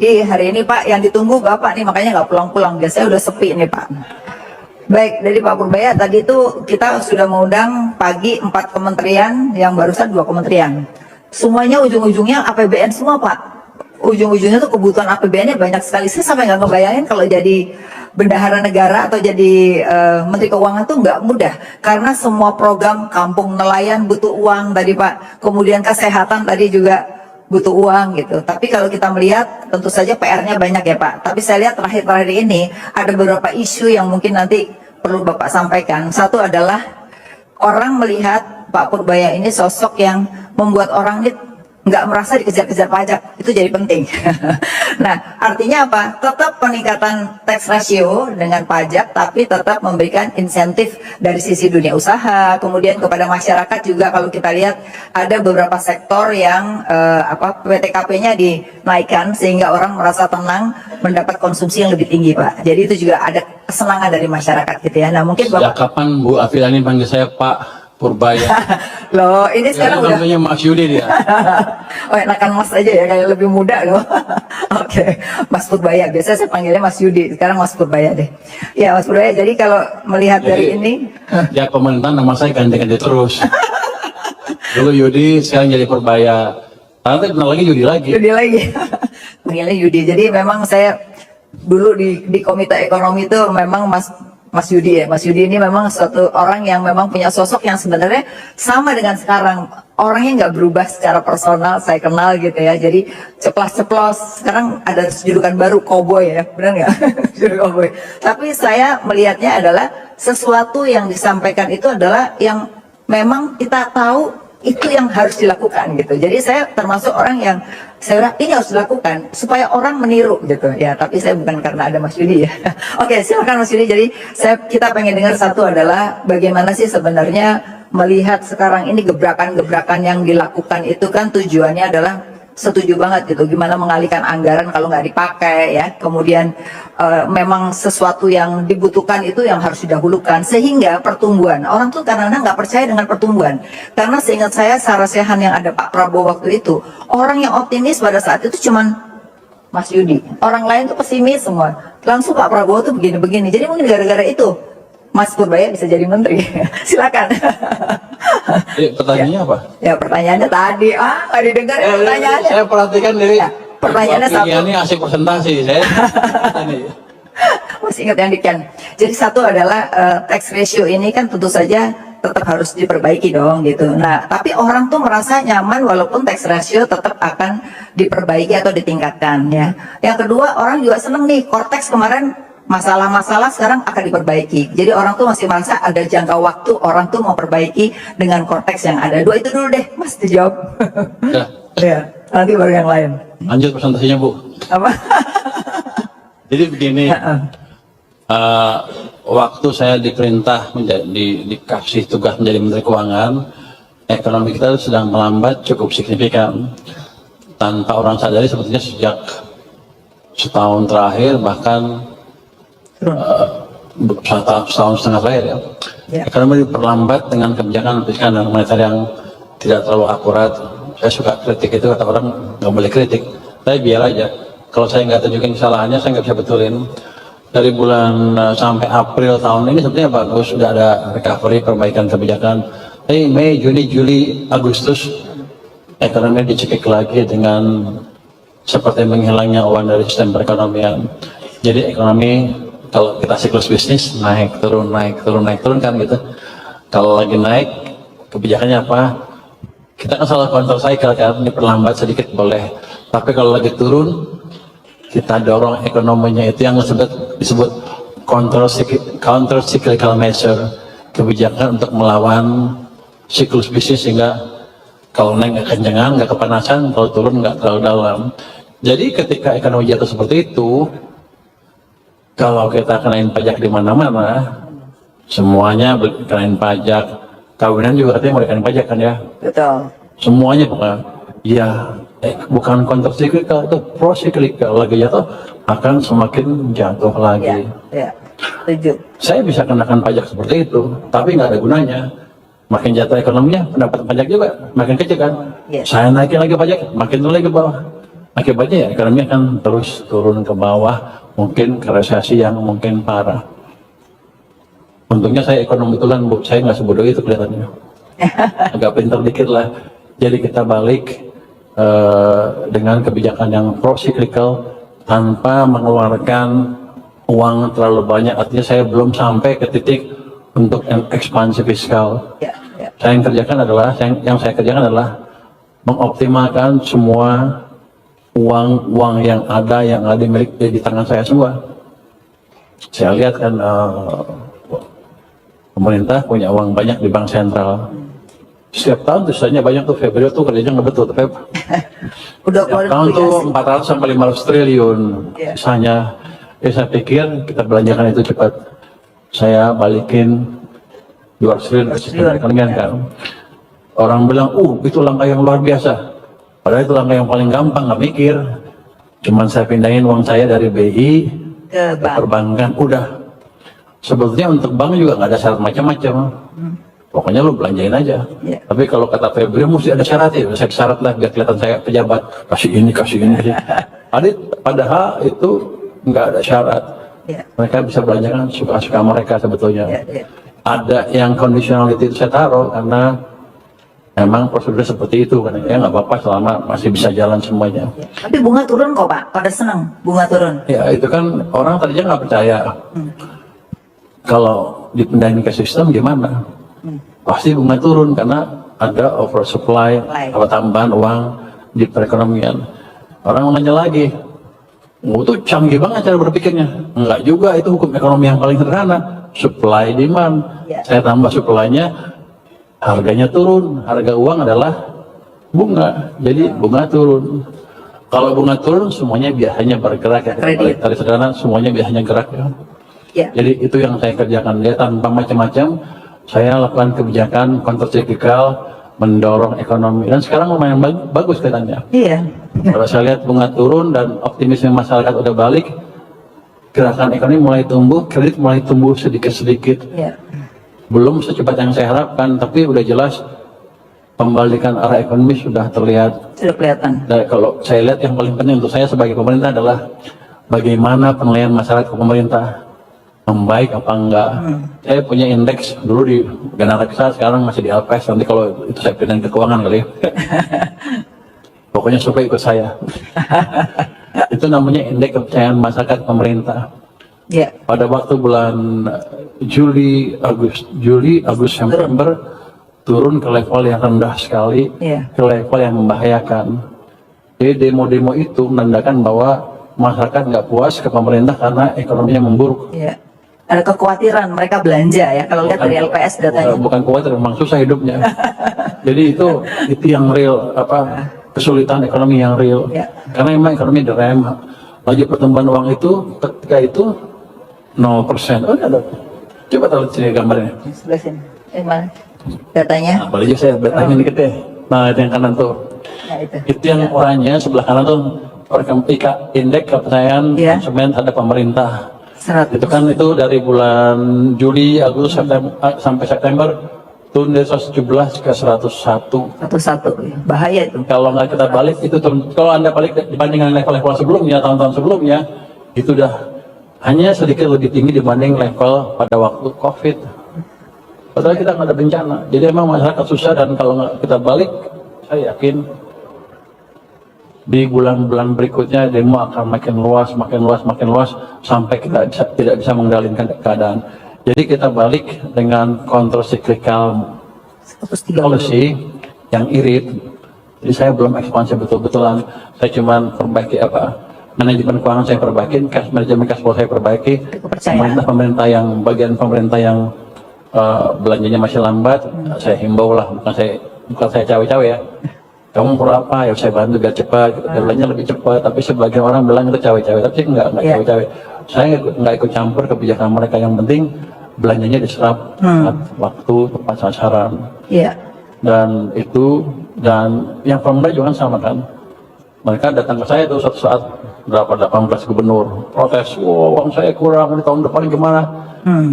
Jadi hari ini Pak yang ditunggu Bapak nih, makanya nggak pulang-pulang. Biasanya udah sepi nih Pak. Baik, dari Pak Purbaya tadi itu kita sudah mengundang pagi 4 kementerian, yang barusan 2 kementerian. Semuanya ujung-ujungnya APBN semua Pak. Ujung-ujungnya tuh kebutuhan APBN-nya banyak sekali. Saya sampai nggak ngebayangin kalau jadi bendahara negara atau jadi Menteri Keuangan tuh nggak mudah. Karena semua program kampung nelayan butuh uang tadi Pak. Kemudian kesehatan tadi juga butuh uang gitu. Tapi kalau kita melihat tentu saja PR-nya banyak ya Pak. Tapi saya lihat terakhir-terakhir ini ada beberapa isu yang mungkin nanti perlu Bapak sampaikan. Satu adalah orang melihat Pak Purbaya ini sosok yang membuat orang ini nggak merasa dikejar-kejar pajak. Itu jadi penting. Nah, artinya apa? Tetap peningkatan tax ratio dengan pajak, tapi tetap memberikan insentif dari sisi dunia usaha. Kemudian kepada masyarakat juga kalau kita lihat ada beberapa sektor yang PTKP-nya dinaikkan sehingga orang merasa tenang mendapat konsumsi yang lebih tinggi, Pak. Jadi itu juga ada kesenangan dari masyarakat gitu ya. Nah, mungkin Sejak kapan Bu Afilani panggil saya Pak Purbaya? Loh, ini sekarang udah namanya Mas Yudi dia. oh, enakan Mas aja ya, kayak lebih muda loh. Oke, Mas Purbaya. Biasanya saya panggilnya Mas Yudi, sekarang Mas Purbaya deh. Ya, Mas Purbaya. Jadi kalau melihat dari ini, ya pemerintahan nama saya ganti-ganti terus. Dulu Yudi, sekarang jadi Purbaya. Nanti kenal lagi Yudi lagi. Yudi lagi. Panggilnya Yudi. Jadi memang saya dulu di Komite Ekonomi itu memang Mas Yudi ya. Mas Yudi ini memang suatu orang yang memang punya sosok yang sebenarnya sama dengan sekarang. Orangnya nggak berubah secara personal, saya kenal gitu ya. Jadi ceplas-ceplos. Sekarang ada julukan baru cowboy ya, benar nggak? Julukan cowboy. Tapi saya melihatnya adalah sesuatu yang disampaikan itu adalah yang memang kita tahu itu yang harus dilakukan gitu. Jadi saya termasuk orang yang saya bilang ini harus dilakukan supaya orang meniru gitu ya. Tapi saya bukan karena ada Mas Yudi ya. Oke, silakan Mas Yudi. Jadi kita pengen dengar satu adalah bagaimana sih sebenarnya melihat sekarang ini gebrakan-gebrakan yang dilakukan itu kan tujuannya adalah setuju banget gitu. Gimana mengalihkan anggaran kalau nggak dipakai ya. Kemudian memang sesuatu yang dibutuhkan itu yang harus didahulukan sehingga pertumbuhan. Orang tuh kadang-kadang nggak percaya dengan pertumbuhan. Karena seingat saya Sarasehan yang ada Pak Prabowo waktu itu, orang yang optimis pada saat itu cuman Mas Yudi. Orang lain tuh pesimis semua. Langsung Pak Prabowo tuh begini-begini. Jadi mungkin gara-gara itu Mas Purbaya bisa jadi menteri. Silakan. Pertanyaannya apa? Ya pertanyaannya tadi, nggak didengar ya pertanyaannya. Saya perhatikan dari pertanyaannya satu. Ini asik presentasi saya. Masih ingat yang dikian. Jadi satu adalah tax ratio ini kan tentu saja tetap harus diperbaiki dong gitu. Nah, tapi orang tuh merasa nyaman walaupun tax ratio tetap akan diperbaiki atau ditingkatkan ya. Yang kedua, orang juga seneng nih, Cortex kemarin masalah-masalah sekarang akan diperbaiki. Jadi orang tuh masih merasa ada jangka waktu orang tuh mau perbaiki dengan Cortex yang ada. Dua itu dulu deh, Mas dijawab. Ya, nanti baru yang lain. Lanjut presentasinya Bu. Apa? Jadi begini, waktu saya diperintah dikasih tugas menjadi Menteri Keuangan, ekonomi kita sedang melambat cukup signifikan. Tanpa orang sadari sepertinya sejak setahun terakhir bahkan setahun setengah terakhir ya. Ekonomi diperlambat dengan kebijakan fiskal dan moneter yang tidak terlalu akurat. Saya suka kritik itu, kata orang nggak boleh kritik, tapi biar aja. Kalau saya nggak tunjukin kesalahannya, saya nggak bisa betulin. Dari bulan sampai April tahun ini sebenarnya bagus, sudah ada recovery, perbaikan kebijakan. Tapi Mei, Juni, Juli, Agustus ekonomi dicekik lagi dengan seperti menghilangnya uang dari sistem perekonomian. Jadi ekonomi kalau kita siklus bisnis naik turun kan gitu. Kalau lagi naik kebijakannya apa? Kita kan selalu counter cycle kan, diperlambat sedikit boleh. Tapi kalau lagi turun kita dorong ekonominya itu yang disebut counter cyclical measure, kebijakan untuk melawan siklus bisnis sehingga kalau naik nggak kencengan, nggak kepanasan, kalau turun nggak terlalu dalam. Jadi ketika ekonomi jatuh seperti itu, kalau kita kenain pajak di mana-mana, semuanya kenain pajak, kawinan juga katanya mau dikenain pajak kan ya? Betul. Semuanya pokoknya, ya bukan counter cyclical, itu pro cyclical, lagi jatuh akan semakin jatuh lagi. Ya, setuju. Saya bisa kenakan pajak seperti itu, tapi nggak ada gunanya. Makin jatuh ekonominya, pendapat pajak juga makin kecil kan. Saya naikin lagi pajak, makin turun lagi ke bawah. Akibatnya ya ekonomi akan terus turun ke bawah, mungkin ke resesi yang mungkin parah. Untungnya saya ekonomi betulan, Bu. Saya nggak sebodoh itu kelihatannya. Agak pintar dikit lah. Jadi kita balik dengan kebijakan yang pro-cyclical tanpa mengeluarkan uang terlalu banyak. Artinya saya belum sampai ke titik untuk ekspansi fiskal. Ya, ya. Yang saya kerjakan adalah mengoptimalkan semua uang yang ada di tangan saya semua. Saya lihat kan pemerintah punya uang banyak di bank sentral. Setiap tahun tuh banyak tuh, Februari tuh kerjanya nggak betul, Feb. Udah Setiap tahun tuh 400 sampai 500 triliun Yeah. sisanya. Saya pikir kita belanjakan itu cepat. Saya balikin 200 triliun ke sistem perekonomian kan. Orang bilang, itu langkah yang luar biasa. Padahal itu langkah yang paling gampang, nggak mikir. Cuman saya pindahin uang saya dari BI ke ke perbankan, udah. Sebetulnya untuk bank juga nggak ada syarat macam-macam. Pokoknya lu belanjain aja. Ya. Tapi kalau kata Febri mesti ada syaratnya. Saya syarat lah biar kelihatan saya pejabat. Kasih ini. Padahal itu nggak ada syarat. Ya. Mereka bisa belanjakan suka-suka mereka sebetulnya. Ya, ya. Ada yang conditionality itu saya taruh karena memang prosedur seperti itu kan. Ya nggak apa-apa selama masih bisa jalan semuanya. Ya. Tapi bunga turun kok Pak, pada senang bunga turun. Ya itu kan orang tadinya nggak percaya. Kalau dipindahin ke sistem gimana? Pasti bunga turun karena ada oversupply atau tambahan uang di perekonomian. Orang nanya lagi, itu canggih banget cara berpikirnya. Enggak juga, itu hukum ekonomi yang paling sederhana, supply demand. Ya. Saya tambah supply-nya, harganya turun. Harga uang adalah bunga, jadi bunga turun. Kalau bunga turun, semuanya biasanya bergerak ya. Kredit. Tadi sederhana, semuanya biasanya gerak ya. Ya. Jadi itu yang saya kerjakan. Dia tanpa macam-macam, saya lakukan kebijakan kontrasiklikal, mendorong ekonomi. Dan sekarang lumayan bagus katanya. Iya. Kalau saya lihat bunga turun dan optimisme masyarakat udah balik, gerakan ekonomi mulai tumbuh, kredit mulai tumbuh sedikit-sedikit. Iya. Belum secepat yang saya harapkan, tapi udah jelas pembalikan arah ekonomi sudah terlihat. Sudah kelihatan. Dan kalau saya lihat yang paling penting untuk saya sebagai pemerintah adalah bagaimana penilaian masyarakat ke pemerintah. Membaik apa enggak. Saya punya indeks dulu di Ganareksa, sekarang masih di LPS. Nanti kalau itu saya pindahin ke keuangan kali. Pokoknya supaya ikut saya. Itu namanya indeks kepercayaan masyarakat pemerintah. Ya. Pada waktu bulan Juli, Agustus, September turun ke level yang rendah sekali, Iya. ke level yang membahayakan. Jadi demo-demo itu menandakan bahwa masyarakat nggak puas ke pemerintah karena ekonominya memburuk. Iya. Ada kekhawatiran mereka belanja ya kalau lihat dari LPS datanya. Bukan khawatir, memang susah hidupnya. Jadi itu yang real, kesulitan ekonomi yang real. Ya. Karena memang ekonomi direm. Laju pertumbuhan uang itu ketika itu 0%. Oh, ada. Coba taruh sini gambarnya. Sebelah sini. Mana? Datanya? Nah, boleh juga saya betahnya dikit deh. Nah, itu yang kanan tuh. Nah, itu. Itu yang oranye sebelah kanan tuh indeks kepercayaan Ya. konsumen terhadap pemerintah. 100. Itu kan itu dari bulan Juli, Agustus, September, sampai September turun dari 117 ke 101. Satu-satu. Bahaya itu. Kalau nggak kita balik itu turun. Kalau Anda balik dibandingkan level-level sebelumnya, tahun-tahun sebelumnya, itu udah hanya sedikit lebih tinggi dibanding level pada waktu COVID. Padahal kita nggak ada bencana. Jadi emang masyarakat susah, dan kalau nggak kita balik, saya yakin di bulan-bulan berikutnya demo akan makin luas sampai kita tidak bisa mengendalikan keadaan. Jadi kita balik dengan counter-cyclical 130. policy yang irit. Jadi saya belum ekspansi betul-betulan. Saya cuma perbaiki manajemen keuangan saya perbaiki, manajemen cash flow saya perbaiki. Kepercayaan. Pemerintah yang bagian pemerintah yang belanjanya masih lambat, saya himbau lah, bukan saya cawe-cawe ya. Kamu perlu apa? Ya saya bantu biar cepat, belanja lebih cepat. Tapi sebagian orang bilang itu cawe-cawe, tapi enggak Yeah. cawe-cawe. Saya nggak ikut campur kebijakan mereka. Yang penting belanjanya diserap tepat waktu, tepat sasaran. Iya. Dan yang pemerintah juga sama kan. Mereka datang ke saya tuh suatu saat, berapa 18 gubernur protes, uang saya kurang, ini tahun depan gimana?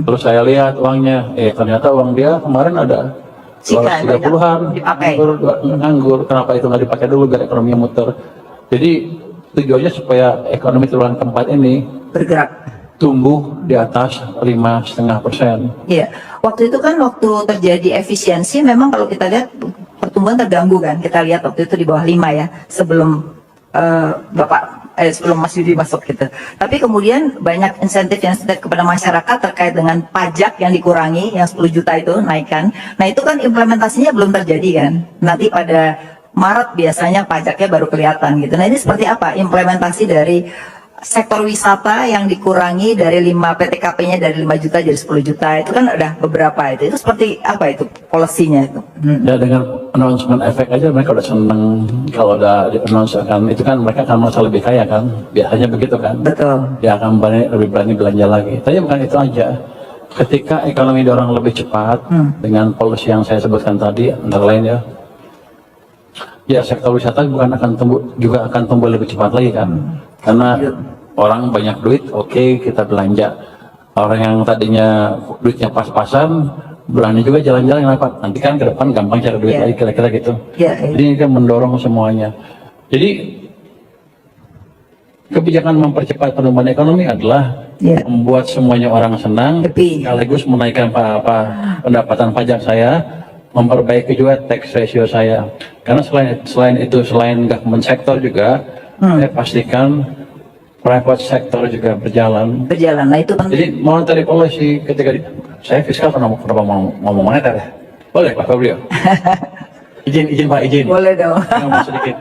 Terus saya lihat uangnya, ternyata uang dia kemarin ada Sikan, 230-an dipakai. nganggur. Kenapa itu nggak dipakai dulu biar ekonominya muter? Jadi tujuannya supaya ekonomi triwulan keempat ini Bergerak. tumbuh di atas 5,5%. Iya, waktu itu kan waktu terjadi efisiensi memang kalau kita lihat pertumbuhan terganggu kan. Kita lihat waktu itu di bawah 5 ya, sebelum sebelum Mas Yudi masuk gitu. Tapi kemudian banyak insentif yang kepada masyarakat terkait dengan pajak yang dikurangi, yang 10 juta itu naikkan. Nah itu kan implementasinya belum terjadi kan. Nanti pada Maret biasanya pajaknya baru kelihatan gitu. Nah ini seperti apa implementasi dari sektor wisata yang dikurangi dari 5 PTKP-nya dari 5 juta jadi 10 juta itu kan ada beberapa itu seperti apa itu polisinya itu? Ya dengan announcement efek aja mereka udah seneng kalau udah di announce kan itu kan mereka akan merasa lebih kaya kan biasanya begitu kan. Betul. Dia akan lebih berani belanja lagi. Tapi bukan itu aja. Ketika ekonomi dorong lebih cepat dengan polisi yang saya sebutkan tadi antara lain ya sektor wisata bukan akan juga akan tumbuh lebih cepat lagi kan. Karena orang banyak duit, oke, kita belanja. Orang yang tadinya duitnya pas-pasan, berani juga jalan-jalan, kenapa? Nanti kan ke depan gampang cari duit lagi, kira-kira gitu. Jadi ini kan mendorong semuanya. Jadi kebijakan mempercepat pertumbuhan ekonomi adalah membuat semuanya orang senang, sekaligus menaikkan pendapatan pajak saya, memperbaiki juga tax ratio saya. Karena selain government sector juga, saya pastikan private sector juga berjalan. Nah itu penting. Jadi monetary policy ketika saya fiskal kenapa ngomong moneter ya? Boleh Pak Fabrio? izin Pak, izin. Boleh dong. Sedikit.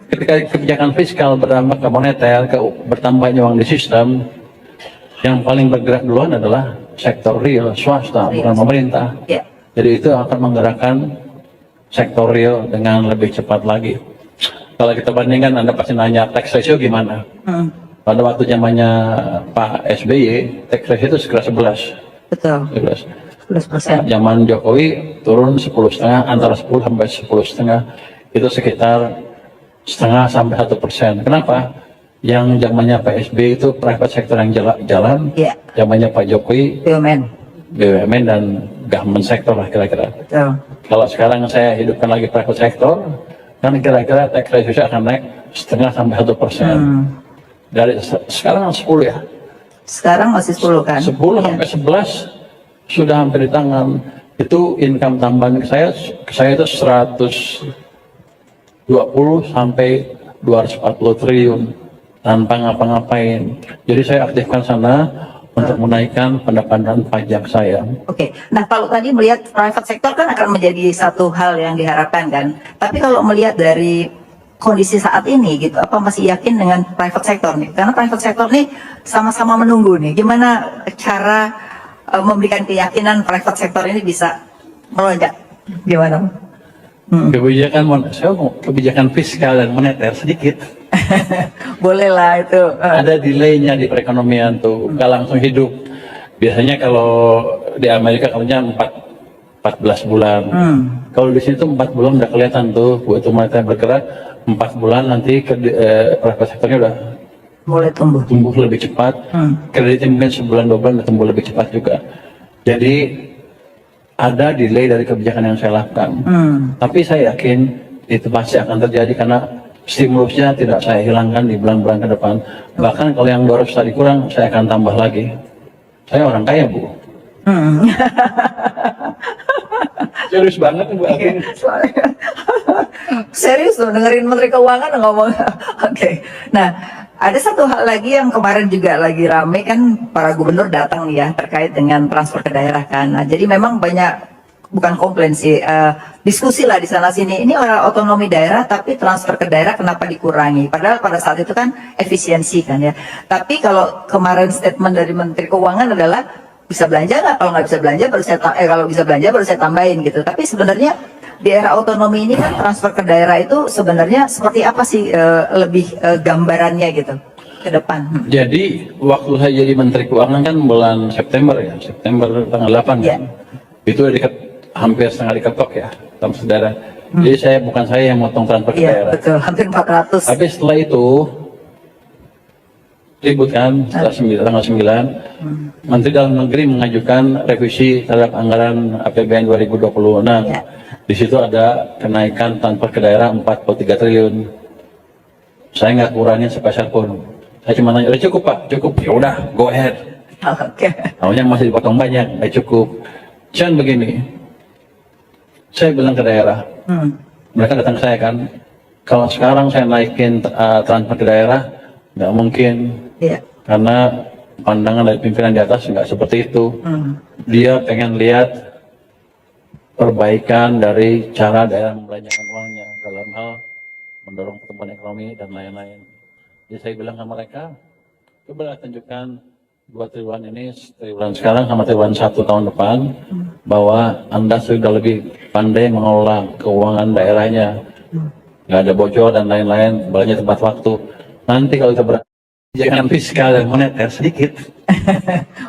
Ketika kebijakan fiskal berdampak ke moneter, bertambahnya uang di sistem, yang paling bergerak duluan adalah sektor real, swasta, bukan pemerintah. Jadi itu akan menggerakkan sektor real dengan lebih cepat lagi. Kalau kita bandingkan, Anda pasti nanya tax ratio gimana? Pada waktu zamannya Pak SBY, tax ratio itu sekitar 11. Betul. 11%. Zaman Jokowi turun 10,5, antara 10 sampai 10,5. Itu sekitar 0,5 sampai 1%. Kenapa? Yang zamannya Pak SBY itu private sector yang jalan. Zamannya Pak Jokowi BUMN dan government sector lah kira-kira. Kalau sekarang saya hidupkan lagi private sector, kan kira-kira tax ratio akan naik 0,5 sampai 1%. Dari sekarang 10 ya? Sekarang masih 10 kan? 10 sampai 11 sudah hampir di tangan. Itu income tambahan saya itu 120 sampai 240 triliun tanpa ngapa-ngapain. Jadi saya aktifkan sana untuk menaikkan pendapatan pajak saya. Oke, nah kalau tadi melihat private sector kan akan menjadi satu hal yang diharapkan kan. Tapi kalau melihat dari kondisi saat ini gitu, apa masih yakin dengan private sector nih? Karena private sector nih sama-sama menunggu nih. Gimana cara memberikan keyakinan private sector ini bisa melonjak? Gimana? Kebijakan fiskal dan moneter sedikit. Boleh lah itu. Ada delaynya di perekonomian tuh, nggak langsung hidup. Biasanya kalau di Amerika kalaunya 14 bulan. Kalau di sini tuh 4 bulan udah kelihatan tuh, buat moneter bergerak 4 bulan nanti private sektornya udah mulai tumbuh lebih cepat. Kreditnya mungkin sebulan 2 bulan udah tumbuh lebih cepat juga. Jadi ada delay dari kebijakan yang saya lakukan. Tapi saya yakin itu pasti akan terjadi karena stimulusnya tidak saya hilangkan di bulan-bulan ke depan. Bahkan kalau yang boros tadi kurang, saya akan tambah lagi. Saya orang kaya, Bu. Serius banget, Bu. Serius tuh, dengerin Menteri Keuangan ngomong. Oke. Nah, ada satu hal lagi yang kemarin juga lagi rame kan, para gubernur datang nih ya terkait dengan transfer ke daerah kan. Nah, jadi memang banyak, bukan komplain sih, diskusi lah di sana sini. Ini orang otonomi daerah tapi transfer ke daerah kenapa dikurangi? Padahal pada saat itu kan efisiensi kan ya. Tapi kalau kemarin statement dari Menteri Keuangan adalah bisa belanja nggak? Kalau nggak bisa belanja baru saya kalau bisa belanja baru saya tambahin gitu. Tapi sebenarnya di era otonomi ini kan transfer ke daerah itu sebenarnya seperti apa sih lebih gambarannya gitu ke depan? Jadi waktu saya jadi Menteri Keuangan kan bulan September ya, September tanggal 8 kan. Itu hampir setengah diketok ya, sama saudara. Jadi bukan saya yang motong transfer ke daerah. Betul, hampir 400. Tapi setelah itu ribut kan, setelah tanggal 9, Menteri Dalam Negeri mengajukan revisi terhadap anggaran APBN 2026. Di situ ada kenaikan transfer ke daerah 43 triliun. Saya nggak kurangin sepeser pun. Saya cuma nanya, udah cukup Pak? Cukup. Ya udah, go ahead. Oke. Tahunya masih dipotong banyak, nggak cukup. Cuman begini, saya bilang ke daerah, mereka datang ke saya kan, kalau sekarang saya naikin transfer ke daerah, nggak mungkin, Iya. karena pandangan dari pimpinan di atas nggak seperti itu. Dia pengen lihat perbaikan dari cara daerah membelanjakan uangnya dalam hal mendorong pertumbuhan ekonomi dan lain-lain. Jadi saya bilang ke mereka, coba tunjukkan 2 triliun ini, triliun sekarang sama triliun 1 tahun depan, bahwa Anda sudah lebih pandai mengelola keuangan daerahnya, nggak ada bocor dan lain-lain, belanja tepat waktu. Nanti kalau kita jangan fiskal dan moneter sedikit,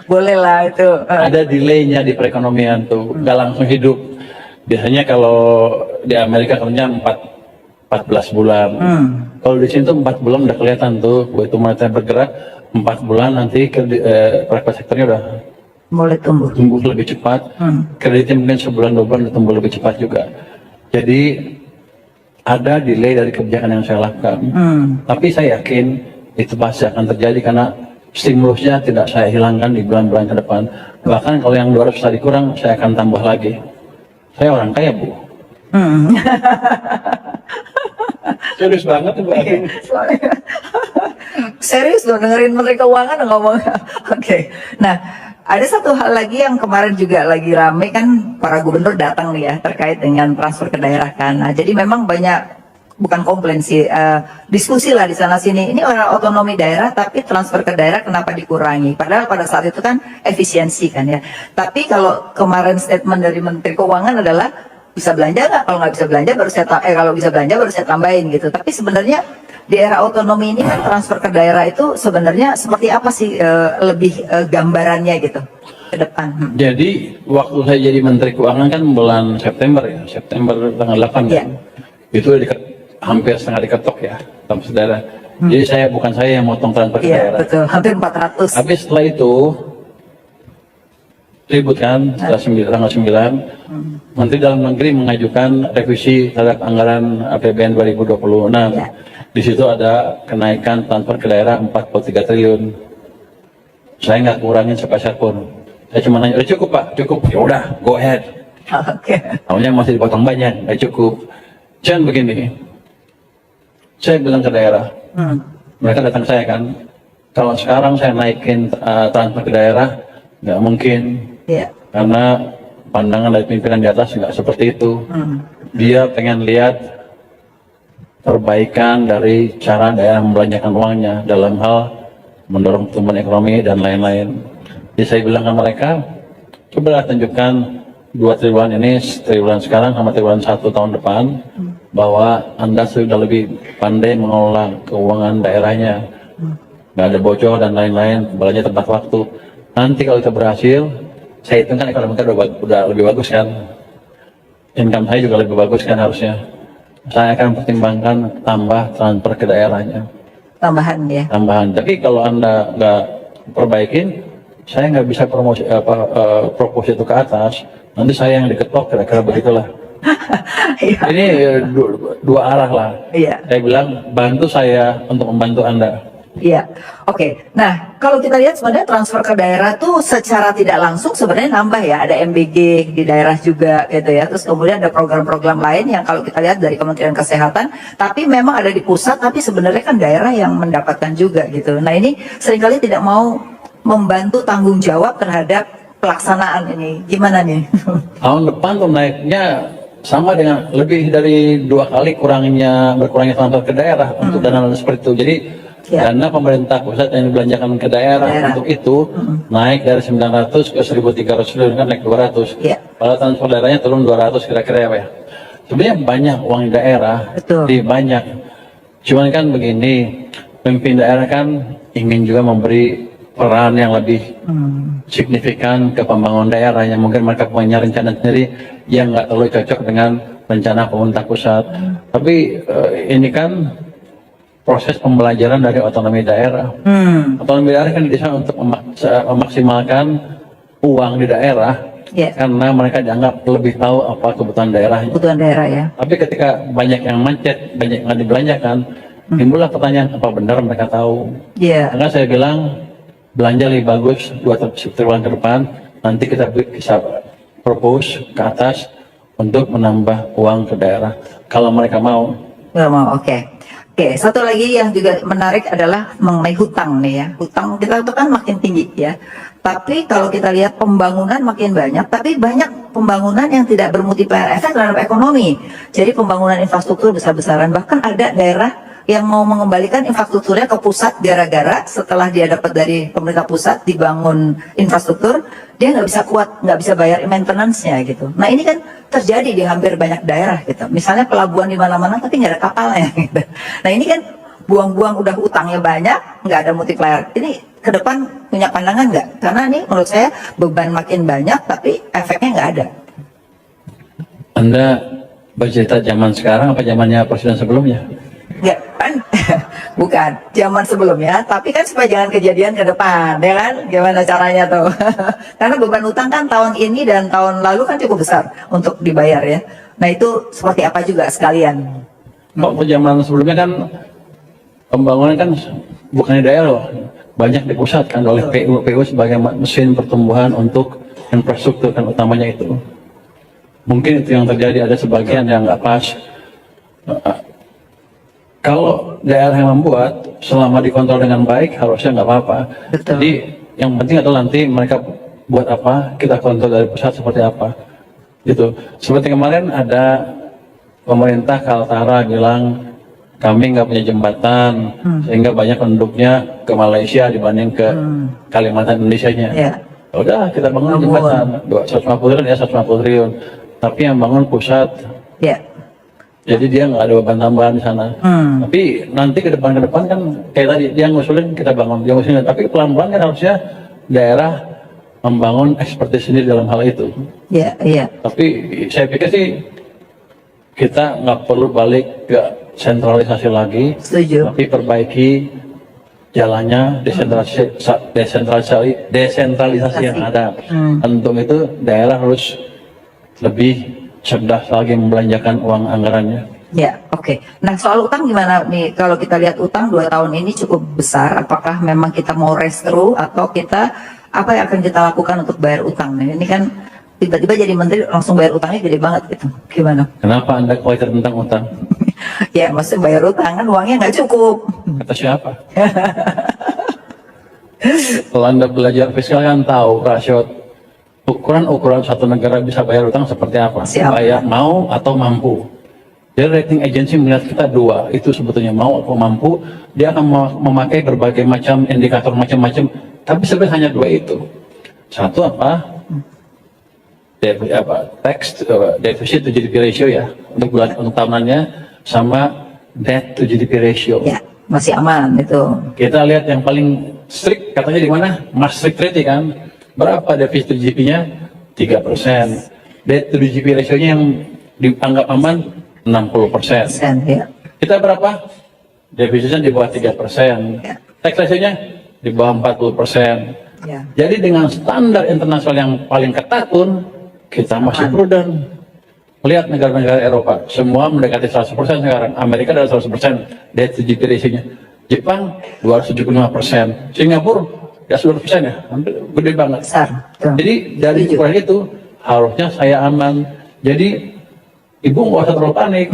Boleh lah itu. ada delaynya di perekonomian tuh, nggak langsung hidup. Biasanya kalau di Amerika kerja 14 bulan. Kalau di sini tuh 4 bulan udah kelihatan tuh, begitu moneter bergerak, 4 bulan nanti private sektornya udah Mulai tumbuh. lebih cepat. Kreditnya mungkin sebulan 2 bulan udah tumbuh lebih cepat juga. Jadi ada delay dari kebijakan yang saya lakukan. Tapi saya yakin itu pasti akan terjadi karena stimulusnya tidak saya hilangkan di bulan-bulan ke depan. Bahkan kalau yang 200 tadi kurang, saya akan tambah lagi. Saya orang kaya, Bu. Serius banget Bu. Serius loh dengerin Menteri Keuangan ngomong. Oke. Nah, ada satu hal lagi yang kemarin juga lagi rame kan, para gubernur datang nih ya terkait dengan transfer ke daerah kan. Nah, jadi memang banyak, bukan komplain sih, diskusi lah di sana sini. Ini orang otonomi daerah tapi transfer ke daerah kenapa dikurangi? Padahal pada saat itu kan efisiensi kan ya. Tapi kalau kemarin statement dari Menteri Keuangan adalah bisa belanja nggak? Kalau nggak bisa belanja baru saya kalau bisa belanja baru saya tambahin gitu. Tapi sebenarnya di era otonomi ini kan transfer ke daerah itu sebenarnya seperti apa sih, lebih gambarannya gitu ke depan? Jadi waktu saya jadi Menteri Keuangan kan bulan September ya, September tanggal 8 Iya. kan. Itu hampir setengah diketok ya, sama saudara. Jadi bukan saya yang motong transfer ke Iya daerah. betul, hampir 400. Tapi setelah itu ribut kan, setelah tanggal 9, Menteri Dalam Negeri mengajukan revisi terhadap anggaran APBN 2026. Ya. Di situ ada kenaikan transfer ke daerah 43 triliun. Saya nggak kurangin sepeser pun. Saya cuma nanya, udah cukup Pak? Cukup. Ya udah, go ahead. Oke. Tahunya masih dipotong banyak, nggak cukup. Jangan begini. Saya bilang ke daerah, mereka datang ke saya kan, kalau sekarang saya naikin transfer ke daerah, nggak mungkin, Iya. karena pandangan dari pimpinan di atas nggak seperti itu. Dia pengen lihat perbaikan dari cara daerah membelanjakan uangnya dalam hal mendorong pertumbuhan ekonomi dan lain-lain. Jadi saya bilang ke mereka, coba tunjukkan 2 triliun ini, triliun sekarang sama triliun 1 tahun depan, bahwa Anda sudah lebih pandai mengelola keuangan daerahnya, nggak ada bocor dan lain-lain, belanja tepat waktu. Nanti kalau kita berhasil, saya hitungkan ekonomi kita udah lebih bagus kan, income saya juga lebih bagus kan harusnya. Saya akan pertimbangkan tambah transfer ke daerahnya. Tambahan ya. Tambahan. Tapi kalau Anda nggak perbaikin, saya nggak bisa propose itu ke atas. Nanti saya yang diketok, kira-kira begitulah. Iya. Ini dua arah lah. Iya. Saya bilang bantu saya untuk membantu Anda. Iya, oke. Nah, kalau kita lihat sebenarnya transfer ke daerah tuh secara tidak langsung sebenarnya nambah ya. Ada MBG di daerah juga gitu ya. Terus kemudian ada program-program lain yang kalau kita lihat dari Kementerian Kesehatan, tapi memang ada di pusat, tapi sebenarnya kan daerah yang mendapatkan juga gitu. Nah, ini seringkali tidak mau membantu tanggung jawab terhadap pelaksanaan ini. Gimana nih? Tahun depan tuh naiknya sama dengan lebih dari 2 kali berkurangnya transfer ke daerah untuk dana seperti itu. Jadi dana pemerintah pusat yang dibelanjakan ke daerah untuk itu naik dari 900 ke 1.300 triliun, kan naik 200. Kalau transfer daerahnya turun 200 kira-kira ya. Sebenarnya banyak uang di daerah, banyak. Cuman kan begini, pemimpin daerah kan ingin juga memberi peran yang lebih signifikan ke pembangunan daerah yang mungkin mereka punya rencana sendiri yang nggak terlalu cocok dengan rencana pemerintah pusat. Tapi ini kan proses pembelajaran dari otonomi daerah. Otonomi daerah kan didesain untuk memaksimalkan uang di daerah, karena mereka dianggap lebih tahu apa kebutuhan daerahnya. Kebutuhan daerah ya. Tapi ketika banyak yang macet, banyak yang dibelanjakan, Timbullah pertanyaan, apa benar mereka tahu? Iya. Maka saya bilang, belanja lebih bagus 2 triwulan ke depan, nanti kita bisa propose ke atas untuk menambah uang ke daerah. Kalau mereka mau. Nggak mau, oke. Oke, satu lagi yang juga menarik adalah mengenai hutang nih ya. Hutang kita itu kan makin tinggi ya. Tapi kalau kita lihat pembangunan makin banyak, tapi banyak pembangunan yang tidak bermultiplier efek terhadap ekonomi. Jadi pembangunan infrastruktur besar-besaran, bahkan ada daerah yang mau mengembalikan infrastrukturnya ke pusat gara-gara setelah dia dapat dari pemerintah pusat dibangun infrastruktur, dia nggak bisa kuat, nggak bisa bayar maintenance-nya gitu. Nah ini kan terjadi di hampir banyak daerah gitu. Misalnya pelabuhan di mana-mana tapi nggak ada kapalnya gitu. Nah ini kan buang-buang udah utangnya banyak, nggak ada multiplier. Ini ke depan punya pandangan nggak? Karena ini menurut saya beban makin banyak tapi efeknya nggak ada. Anda bercerita zaman sekarang apa zamannya presiden sebelumnya? Ya kan, bukan zaman sebelumnya, tapi kan supaya jangan kejadian ke depan, ya kan? Gimana caranya tuh? Karena beban utang kan tahun ini dan tahun lalu kan cukup besar untuk dibayar ya. Nah itu seperti apa juga sekalian? Waktu zaman sebelumnya kan pembangunan kan bukan di daerah loh, banyak dipusatkan oleh PU sebagai mesin pertumbuhan untuk infrastruktur kan utamanya itu. Mungkin itu yang terjadi, ada sebagian yang nggak pas. Kalau daerah yang membuat, selama dikontrol dengan baik, harusnya nggak apa-apa. Betul. Jadi yang penting adalah nanti mereka buat apa, kita kontrol dari pusat seperti apa. Gitu. Seperti kemarin ada pemerintah Kaltara bilang kami nggak punya jembatan, sehingga banyak penduduknya ke Malaysia dibanding ke Kalimantan Indonesia-nya. Ya. Udah kita bangun jembatan 150 triliun ya 150 triliun, tapi yang bangun pusat. Ya. Jadi dia nggak ada beban tambahan di sana. Tapi nanti ke depan kan kayak tadi dia ngusulin kita bangun, dia ngusulin. Tapi pelan-pelan kan harusnya daerah membangun ekspertis sendiri dalam hal itu. Iya, iya. Tapi saya pikir sih kita nggak perlu balik ke sentralisasi lagi. Setuju. Tapi perbaiki jalannya, desentralisasi yang ada. Untuk itu daerah harus lebih cerdas lagi membelanjakan uang anggarannya. Ya, oke. Nah, soal utang gimana nih? Kalau kita lihat utang 2 tahun ini cukup besar, apakah memang kita mau restru atau kita apa yang akan kita lakukan untuk bayar utang? Nah, ini kan tiba-tiba jadi menteri langsung bayar utangnya gede banget gitu. Gimana? Kenapa Anda khawatir tentang utang? Ya, maksudnya bayar utang kan uangnya nggak cukup. Kata siapa? Kalau Anda belajar fiskal kan tahu rasio ukuran satu negara bisa bayar utang seperti apa? Siapa? Bayar mau atau mampu. Jadi rating agency melihat kita dua, itu sebetulnya mau atau mampu. Dia akan memakai berbagai macam indikator macam-macam, tapi sebenarnya hanya dua itu. Satu apa? Defisit to GDP ratio ya untuk tahunannya, sama debt to GDP ratio. Ya, masih aman itu. Kita lihat yang paling strict katanya di mana? Maastricht Treaty kan. Berapa defisit GDP-nya? 3%. Debt to GDP ratio-nya yang dianggap aman 60%. Ya. Kita berapa? Defisitnya di bawah 3%. Ya. Tax ratio-nya di bawah 40%. Ya. Jadi dengan standar internasional yang paling ketat pun kita masih prudent. Lihat negara-negara Eropa, semua mendekati 100% sekarang. Amerika adalah 100% debt to GDP ratio-nya. Jepang 275%. Singapura ya 100% ya, hampir gede banget. Besar. Betul. Jadi dari ukuran itu harusnya saya aman. Jadi ibu nggak usah terlalu panik.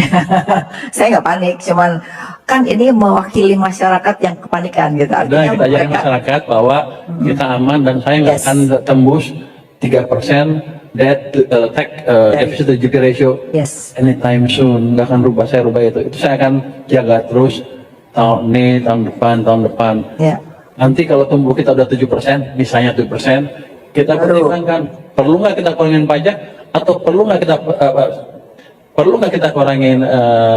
Saya nggak panik, cuman kan ini mewakili masyarakat yang kepanikan gitu. Udah kita ajarin masyarakat bahwa kita aman dan saya nggak akan tembus 3% deficit to GDP ratio anytime soon. Nggak akan rubah, saya rubah itu. Itu saya akan jaga terus tahun ini, tahun depan. Ya. Nanti kalau tumbuh kita udah 7%, misalnya 7%, kita pertimbangkan perlu nggak kita kurangin pajak atau perlu nggak kita kurangin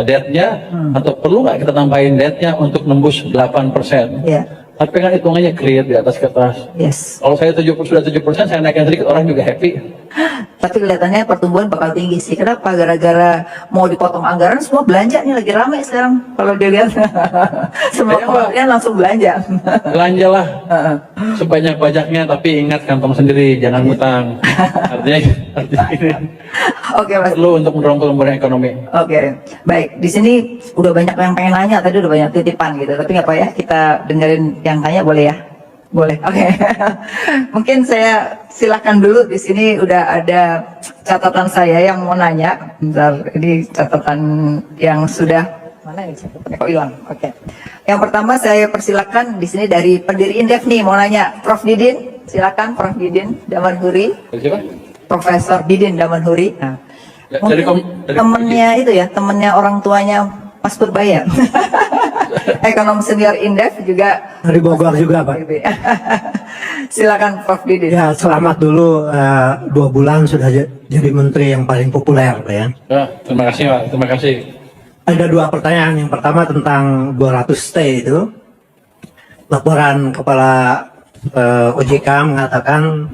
debt-nya atau perlu nggak kita tambahin debt-nya untuk nembus 8%. Ya. Tapi kan hitungannya clear di atas kertas. Yes. Kalau saya sudah 7%, saya naikin sedikit, orang juga happy. Tapi kelihatannya pertumbuhan bakal tinggi sih. Kenapa? Gara-gara mau dipotong anggaran, semua belanja nih lagi rame sekarang. Kalau dilihat, semua kementerian langsung belanja. Belanjalah sebanyak-banyaknya, tapi ingat kantong sendiri, jangan ngutang. Artinya ini Oke, Mas. perlu untuk mendorong pertumbuhan ekonomi. Oke, baik. Di sini udah banyak yang pengen nanya, tadi udah banyak titipan gitu. Tapi nggak apa ya, kita dengerin yang tanya boleh ya? Boleh. Oke. Mungkin saya silakan dulu. Di sini udah ada catatan saya yang mau nanya. Bentar, ini catatan yang sudah mana ini catatannya kok hilang? Oke. Yang pertama saya persilakan di sini dari pendiri Indef nih mau nanya, Prof Didin. Silakan Prof Didin Damanhuri. Siapa? Profesor Didin Damanhuri. Nah, Dari temennya itu ya, temennya orang tuanya Mas Purbaya. Ekonom senior Indef juga Dari Bogor juga, Pak. silakan Prof Didin. Ya, selamat dulu 2 bulan sudah jadi menteri yang paling populer, Pak ya. Terima kasih Pak, terima kasih. Ada 2 pertanyaan. Yang pertama tentang 200T itu. Laporan Kepala OJK mengatakan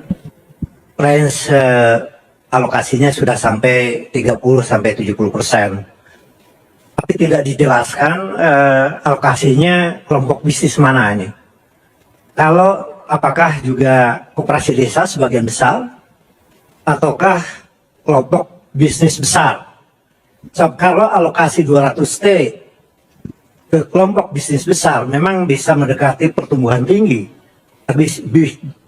range alokasinya sudah sampai 30-70%. Tapi tidak dijelaskan alokasinya kelompok bisnis mana ini. Kalau apakah juga koperasi desa sebagian besar, ataukah kelompok bisnis besar? So, kalau alokasi 200T ke kelompok bisnis besar memang bisa mendekati pertumbuhan tinggi, tapi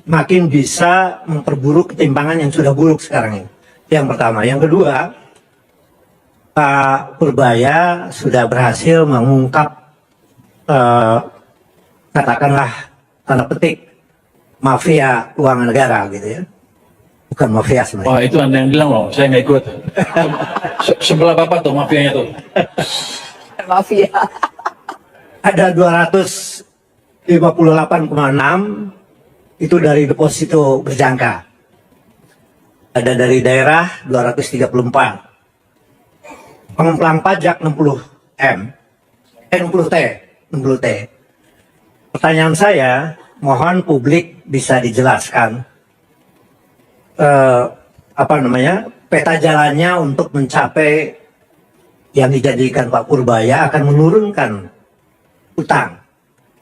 makin bisa memperburuk ketimpangan yang sudah buruk sekarang ini. Yang pertama. Yang kedua, Pak Purbaya sudah berhasil mengungkap katakanlah tanda petik mafia keuangan negara gitu ya, bukan mafia sebenarnya. Wah, itu Anda yang bilang loh, saya nggak ikut. Sebelah Bapak tuh mafianya tuh. Mafia. Ada 258,6 itu dari deposito berjangka. Ada dari daerah 234. Pengemplang pajak 60M, 60T. Pertanyaan saya, mohon publik bisa dijelaskan peta jalannya untuk mencapai yang dijadikan Pak Purbaya akan menurunkan utang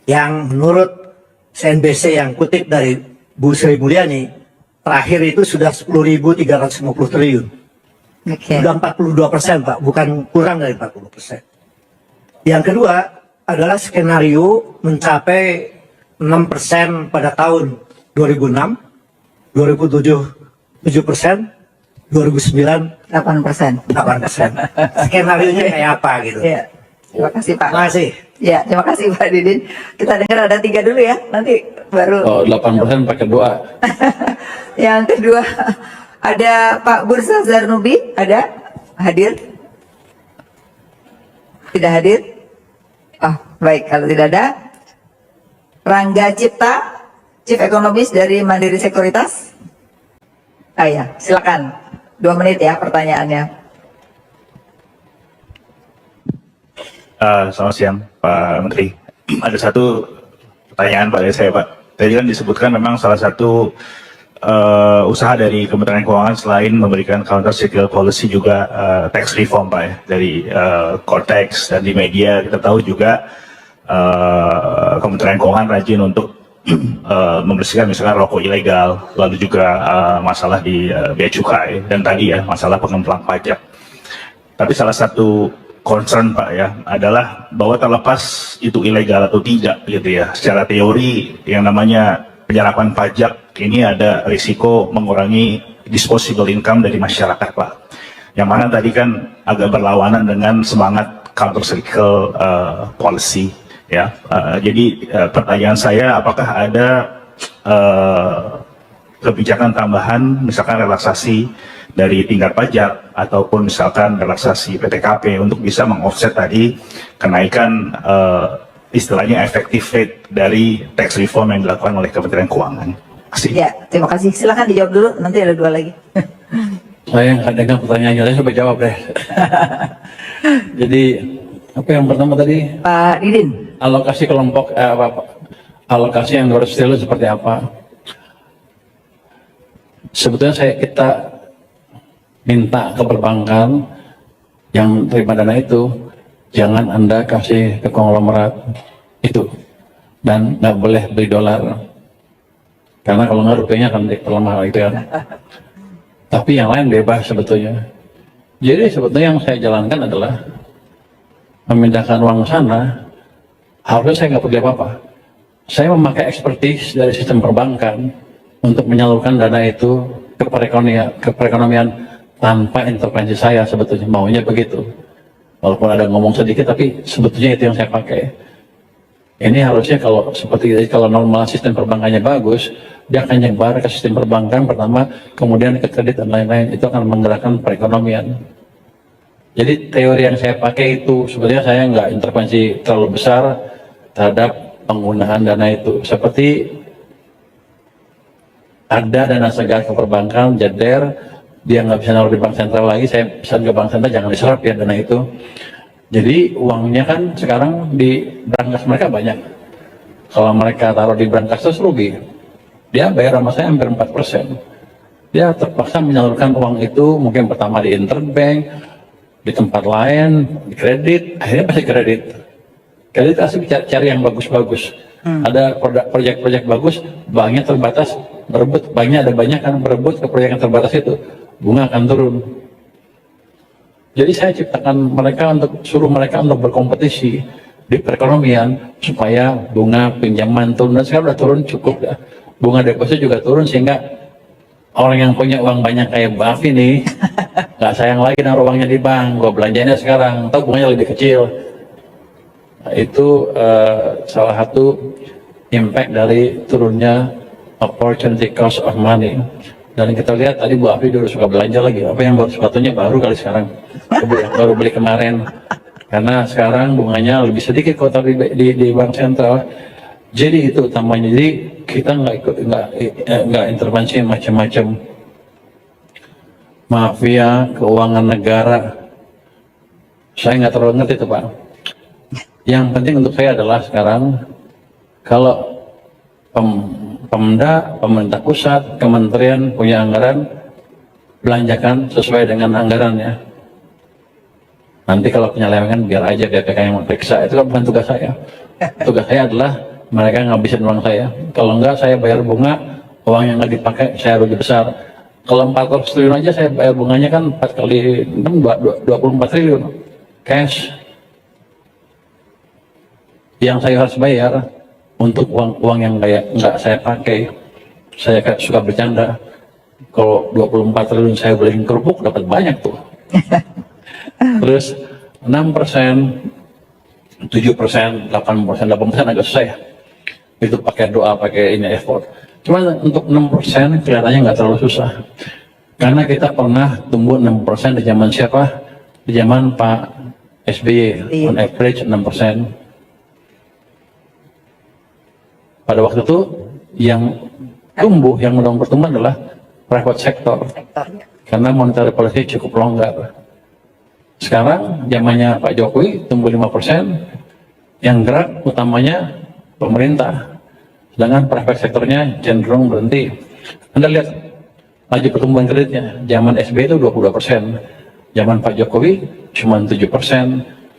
yang menurut CNBC yang kutip dari Bu Sri Mulyani terakhir itu sudah 10.350 triliun. Oke. Sudah 42%, Pak, bukan kurang dari 40%. Yang kedua adalah skenario mencapai 6% pada tahun 2006, 2007 7%, 2009 8%. 8%. Skenario-nya kayak apa gitu? Iya. Terima kasih Pak. Terima kasih. Ya, terima kasih Pak Didin. Kita dengar ada 3 dulu ya, nanti baru. Oh, 8% pakai doa. Yang kedua ada Pak Bursa Zarnubi, ada hadir? Tidak hadir? Ah, baik, kalau tidak ada Rangga Cipta, Chief Ekonomis dari Mandiri Sekuritas. Ah ya, silakan. 2 menit ya pertanyaannya. Selamat siang Pak Menteri. Ada satu pertanyaan Pak dari saya Pak. Tadi kan disebutkan memang salah satu usaha dari Kementerian Keuangan selain memberikan counter cyclical policy juga tax reform Pak ya. Dari Cortex dan di media kita tahu juga Kementerian Keuangan rajin untuk membersihkan misalkan rokok ilegal, lalu juga masalah di bea cukai dan tadi ya masalah pengemplang pajak. Tapi salah satu concern Pak ya adalah bahwa terlepas itu ilegal atau tidak gitu ya, secara teori yang namanya penyerapan pajak ini ada risiko mengurangi disposable income dari masyarakat Pak, yang mana tadi kan agak berlawanan dengan semangat counter cyclical policy ya. Jadi pertanyaan saya, apakah ada kebijakan tambahan misalkan relaksasi dari tingkat pajak ataupun misalkan relaksasi PTKP untuk bisa mengoffset tadi kenaikan istilahnya effective rate dari tax reform yang dilakukan oleh Kementerian Keuangan. Ya, terima kasih. Silakan dijawab dulu, nanti ada 2 lagi. Saya nggak dengar pertanyaannya, saya coba jawab deh. Jadi apa yang pertama tadi? Pak Didin. Alokasi kelompok alokasi yang harus seperti apa? Sebetulnya kita minta ke perbankan yang terima dana itu, jangan Anda kasih ke konglomerat itu, dan nggak boleh beli dolar, karena kalau nggak rupiahnya akan diperlemah gitu ya. Tapi yang lain bebas sebetulnya. Jadi sebetulnya yang saya jalankan adalah memindahkan uang ke sana, harusnya saya nggak perlu apa-apa. Saya memakai ekspertis dari sistem perbankan untuk menyalurkan dana itu ke perekonomian tanpa intervensi saya, sebetulnya maunya begitu. Walaupun ada ngomong sedikit, tapi sebetulnya itu yang saya pakai. Ini harusnya kalau seperti itu, kalau normal sistem perbankannya bagus, dia akan nyebar ke sistem perbankan pertama, kemudian ke kredit dan lain-lain, itu akan menggerakkan perekonomian. Jadi teori yang saya pakai itu, sebenarnya saya nggak intervensi terlalu besar terhadap penggunaan dana itu. Seperti ada dana segar ke perbankan, jeder, dia nggak bisa naruh di bank sentral lagi, saya pesan ke bank sentral jangan diserap ya dana itu. Jadi uangnya kan sekarang di brankas mereka banyak. Kalau mereka taruh di brankas terus rugi. Dia bayar sama saya hampir 4%. Dia terpaksa menyalurkan uang itu mungkin pertama di interbank, di tempat lain, di kredit, akhirnya pasti kredit. Kredit pasti cari yang bagus-bagus. Ada proyek-proyek bagus, banknya terbatas, berebut, banknya ada banyak kan, berebut ke proyek yang terbatas itu, bunga akan turun. Jadi saya ciptakan mereka suruh mereka untuk berkompetisi di perekonomian supaya bunga pinjaman turun, dan sekarang udah turun cukup dah. Bunga deposit juga turun sehingga orang yang punya uang banyak kayak Mbak Afi nih nggak sayang lagi naruh uangnya di bank, gua belanjanya sekarang, atau bunganya lebih kecil. Nah, itu salah satu impact dari turunnya opportunity cost of money. Dan kita lihat tadi Bu Afi dulu suka belanja lagi, apa yang baru sepatunya baru kali sekarang, baru beli kemarin, karena sekarang bunganya lebih sedikit kalau di bank sentral. Jadi itu utamanya. Jadi kita nggak intervensi macam-macam. Mafia keuangan negara, saya nggak terlalu ngerti itu Pak. Yang penting untuk saya adalah sekarang kalau Pemda, pemerintah pusat, kementerian punya anggaran, belanjakan sesuai dengan anggarannya. Nanti kalau penyelewengan biar aja BPK yang memeriksa, itu kan bukan tugas saya. Tugas saya adalah mereka ngabisin uang saya. Kalau enggak saya bayar bunga, uang yang nggak dipakai saya rugi besar. Kalau 400 triliun aja saya bayar bunganya kan 4 kali 6, 24 triliun cash. Yang saya harus bayar untuk uang yang kayak nggak saya pakai. Saya suka bercanda, kalau 24 triliun saya beliin kerupuk dapat banyak tuh. Terus 6%, 7%, 8%, 8% agak susah ya. Itu pakai doa, pakai ini effort. Cuma untuk 6% kelihatannya nggak terlalu susah. Karena kita pernah tumbuh 6% di zaman siapa? Di zaman Pak SBY, on average 6%. Pada waktu itu yang tumbuh, yang mendorong pertumbuhan adalah private sector. Karena monetary policy cukup longgar. Sekarang zamannya Pak Jokowi tumbuh 5%, yang gerak utamanya pemerintah. Sedangkan private sektornya cenderung berhenti. Anda lihat laju pertumbuhan kreditnya, zaman SBY itu 22%, zaman Pak Jokowi cuma 7%,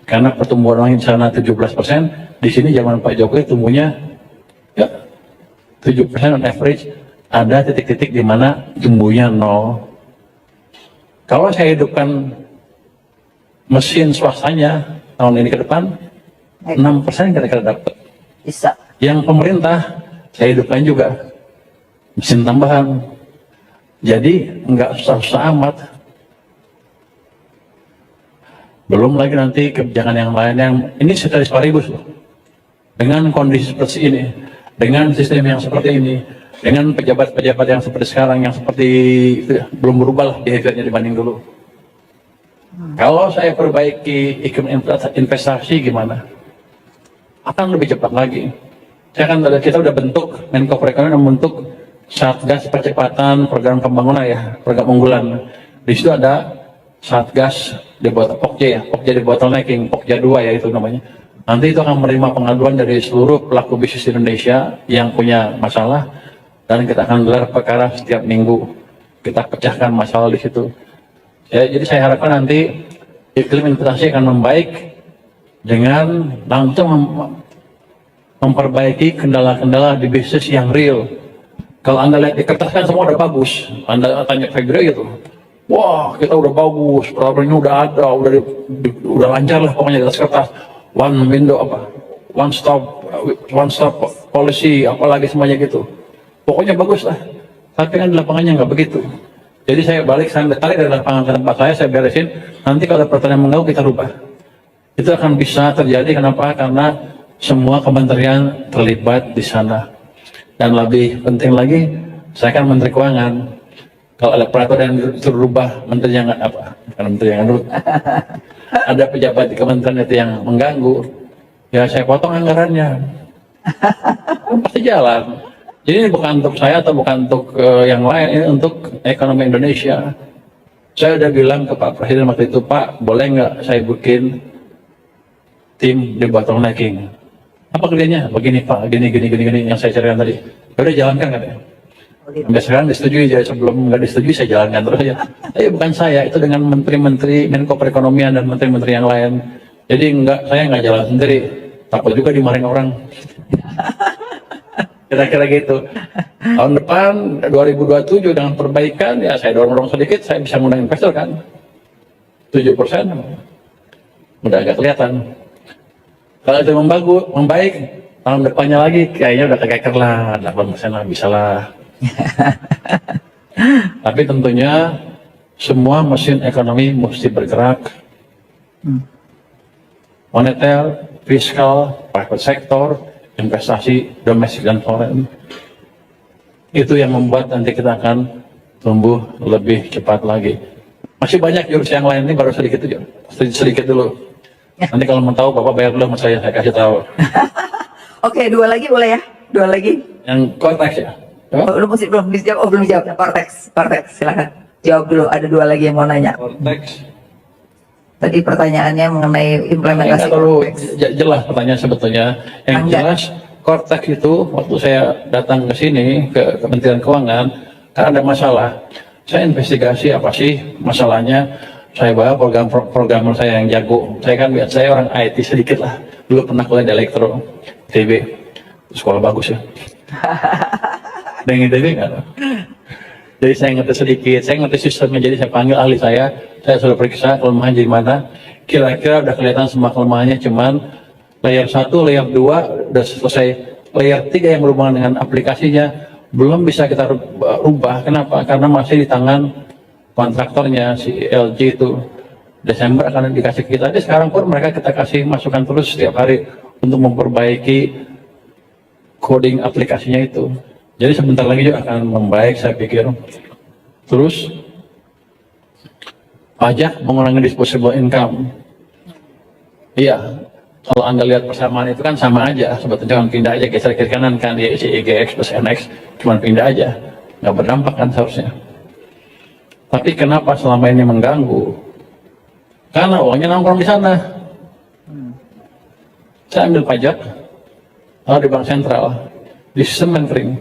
karena pertumbuhan di sana 17%, di sini zaman Pak Jokowi tumbuhnya ya 7% on average. Ada titik-titik di mana tumbuhnya 0. Kalau saya hidupkan mesin swastanya tahun ini ke depan, 6% kira-kira dapat. Bisa. Yang pemerintah saya hidupkan juga mesin tambahan. Jadi nggak susah-susah amat. Belum lagi nanti kebijakan yang lain yang ini ceteris paribus loh. Dengan kondisi seperti ini, dengan sistem yang seperti ini, dengan pejabat-pejabat yang seperti sekarang, yang seperti itu, belum berubah lah behaviornya dibanding dulu. Kalau saya perbaiki iklim investasi gimana? Akan lebih cepat lagi. Kita udah bentuk, Menko Perekonomian membentuk Satgas Percepatan Program Pembangunan ya, program unggulan. Di situ ada Satgas di Pokja ya, Pokja di bottlenecking, Pokja 2 ya itu namanya. Nanti itu akan menerima pengaduan dari seluruh pelaku bisnis Indonesia yang punya masalah, dan kita akan gelar perkara setiap minggu. Kita pecahkan masalah di situ. Jadi saya harapkan nanti iklim investasi akan membaik dengan langsung memperbaiki kendala-kendala di bisnis yang real. Kalau Anda lihat di kertas kan semua udah bagus. Anda tanya Februari gitu, wah kita udah bagus, problemnya udah ada, udah lancar lah pokoknya di atas kertas. One window one stop policy, apalagi semuanya gitu. Pokoknya bagus lah. Tapi kan di lapangannya nggak begitu. Jadi saya tarik dari lapangan ke tempat saya beresin. Nanti kalau ada pertanyaan mengganggu kita rubah. Itu akan bisa terjadi. Kenapa? Karena semua kementerian terlibat di sana. Dan lebih penting lagi, saya kan Menteri Keuangan. Kalau ada peraturan yang dirubah, menterinya nggak apa? Bukan menteri yang nurut. Ada pejabat di kementerian itu yang mengganggu, ya saya potong anggarannya. Pasti jalan. Jadi ini bukan untuk saya atau bukan untuk yang lain, ini untuk ekonomi Indonesia. Saya udah bilang ke Pak Presiden waktu itu, Pak, boleh nggak saya bikin tim di bottlenecking? Apa kerjanya? Begini Pak, gini yang saya ceritakan tadi. Ya udah jalankan katanya. Sampai sekarang disetujui, jadi sebelum nggak disetujui saya jalankan terus aja. Tapi bukan saya, itu dengan menteri-menteri Menko Perekonomian dan menteri-menteri yang lain. Jadi saya nggak jalan sendiri, takut juga dimarahin orang. Kira-kira gitu. Tahun depan 2027 dengan perbaikan, ya saya dorong sedikit, saya bisa mengundang investor kan. 7% udah agak kelihatan. Kalau itu membaik, tahun depannya lagi kayaknya udah kekeker lah, 8% lah, bisa lah. Tapi tentunya semua mesin ekonomi mesti bergerak. Moneter, fiskal, private sector, investasi domestik dan foreign. Itu yang membuat nanti kita akan tumbuh lebih cepat lagi. Masih banyak jurus yang lain, ini baru sedikit aja. Sedikit dulu. Nanti kalau mau tahu, Bapak bayar dulu sama saya kasih tahu. Oke, 2 lagi boleh ya? 2 lagi. Yang konteks ya? Belum dijawab, belum dijawab. Cortex, silakan. Jawab dulu, ada 2 lagi yang mau nanya. Konteks. Tadi pertanyaannya mengenai implementasi Nggak terlalu Cortex. jelas pertanyaan sebetulnya. Yang jelas, Cortex itu waktu saya datang ke sini, ke Kementerian Keuangan, kan ada masalah. Saya investigasi apa sih masalahnya. Saya bawa programmer saya yang jago. Saya orang IT sedikit lah. Dulu pernah kuliah di Elektro, ITB, sekolah bagus ya. Dengan ITB nggak? Jadi saya ngerti sedikit, saya ngerti sistemnya. Jadi saya panggil ahli saya sudah periksa kelemahan di mana. Kira-kira udah kelihatan semua kelemahannya, cuman layer 1, layer 2 udah selesai. Layer 3 yang berhubungan dengan aplikasinya belum bisa kita rubah. Kenapa? Karena masih di tangan kontraktornya, si LG itu. Desember akan dikasih ke kita. Jadi sekarang pun mereka kita kasih masukan terus setiap hari untuk memperbaiki coding aplikasinya itu. Jadi sebentar lagi juga akan membaik saya pikir. Terus pajak mengurangi disposable income. Iya, kalau Anda lihat persamaan itu kan sama aja. Sebetulnya cuma pindah aja geser kiri kanan kan, di IGX plus NX cuma pindah aja, nggak berdampak kan seharusnya. Tapi kenapa selama ini mengganggu? Karena uangnya nongkrong di sana. Saya ambil pajak, kalau di bank sentral, di sistem mainframe.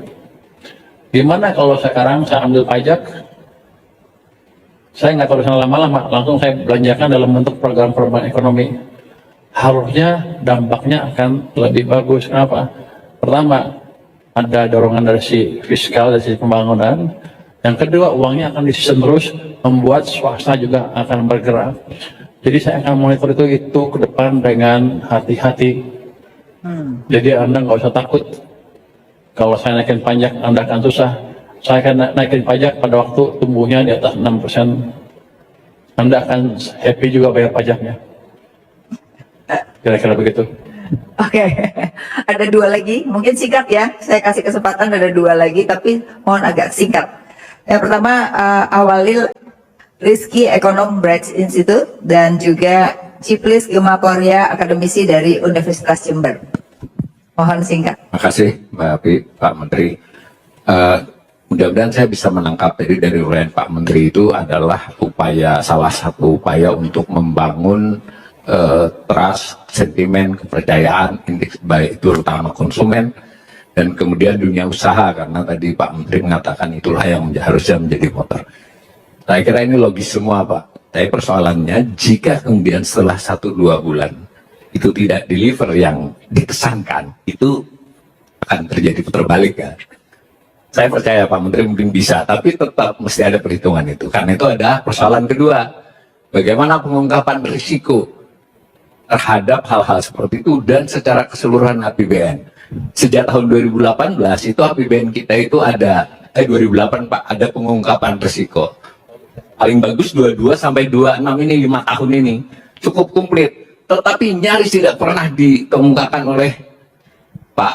Gimana kalau sekarang saya ambil pajak, saya nggak terus lama-lama, langsung saya belanjakan dalam bentuk program-program ekonomi. Harusnya dampaknya akan lebih bagus. Kenapa? Pertama, ada dorongan dari si fiskal, dari si pembangunan. Yang kedua, uangnya akan disistem terus, membuat swasta juga akan bergerak. Jadi saya akan monitor itu ke depan dengan hati-hati. Jadi Anda nggak usah takut. Kalau saya naikin pajak, Anda akan susah. Saya akan naikin pajak pada waktu tumbuhnya di atas 6%. Anda akan happy juga bayar pajaknya. Kira-kira begitu. Oke, ada 2 lagi. Mungkin singkat ya. Saya kasih kesempatan ada 2 lagi, tapi mohon agak singkat. Yang pertama, Awalil Rizky, Ekonom Brex Institute, dan juga Ciplis Gemaporia, akademisi dari Universitas Jember. Mohon singkat. Terima kasih Mbak Api, Pak Menteri. Mudah-mudahan saya bisa menangkap dari uraian Pak Menteri itu adalah salah satu upaya untuk membangun trust, sentimen, kepercayaan, baik itu terutama konsumen dan kemudian dunia usaha, karena tadi Pak Menteri mengatakan itulah yang harusnya menjadi motor. Saya kira ini logis semua Pak. Tapi persoalannya jika kemudian setelah 1-2 bulan itu tidak deliver yang dikesankan, itu akan terjadi putar balik kan. Saya percaya Pak Menteri mungkin bisa, tapi tetap mesti ada perhitungan itu. Karena itu ada persoalan kedua, bagaimana pengungkapan risiko terhadap hal-hal seperti itu dan secara keseluruhan APBN. Sejak tahun 2018 itu APBN kita itu ada 2008 Pak, ada pengungkapan risiko. Paling bagus 22 sampai 26 ini 5 tahun ini cukup komplit, tetapi nyaris tidak pernah dikemukakan oleh Pak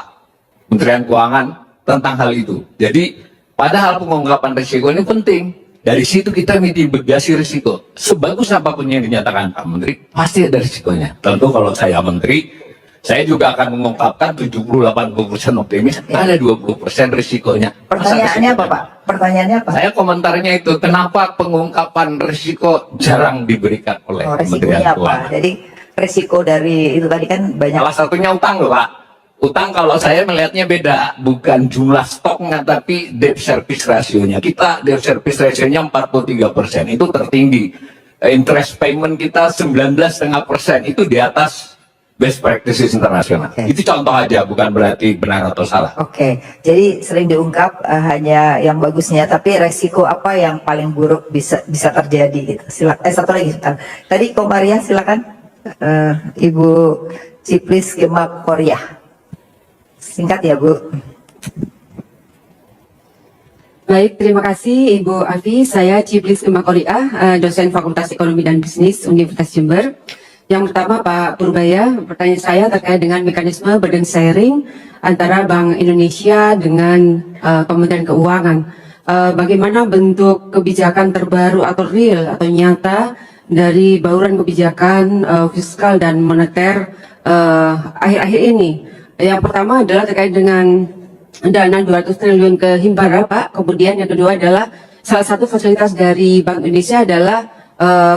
Kementerian Keuangan tentang hal itu. Jadi padahal pengungkapan risiko ini penting. Dari situ kita mitigasi risiko. Sebagus apapun yang dinyatakan Pak Menteri, pasti ada risikonya. Tentu kalau saya Menteri, saya juga akan mengungkapkan 70-80% optimis, ada 20% risikonya. Pertanyaannya apa Pak? Pertanyaannya apa? Saya komentarnya itu, kenapa pengungkapan risiko jarang diberikan oleh Kementerian Resikonya apa? Keuangan? Jadi resiko dari itu tadi kan banyak. Salah satunya utang loh Pak. Utang kalau saya melihatnya beda, bukan jumlah stoknya tapi debt service ratio-nya. Kita debt service ratio-nya 43%, itu tertinggi. Interest payment kita 19,5%, itu di atas best practices internasional. Oke. Itu contoh aja, bukan berarti benar atau salah. Oke, jadi sering diungkap hanya yang bagusnya, tapi resiko apa yang paling buruk bisa terjadi gitu. Silakan. Satu lagi, tadi Komaria silakan. Ibu Ciplis Kemak Korea. Singkat ya Bu. Baik, terima kasih Ibu Afi. Saya Ciplis Kemak Korea, dosen Fakultas Ekonomi dan Bisnis Universitas Jember. Yang pertama Pak Purbaya, pertanyaan saya terkait dengan mekanisme burden sharing antara Bank Indonesia dengan Kementerian Keuangan. Bagaimana bentuk kebijakan terbaru atau real atau nyata dari bauran kebijakan fiskal dan moneter akhir-akhir ini? Yang pertama adalah terkait dengan dana 200 triliun ke Himbara Pak. Kemudian yang kedua adalah salah satu fasilitas dari Bank Indonesia adalah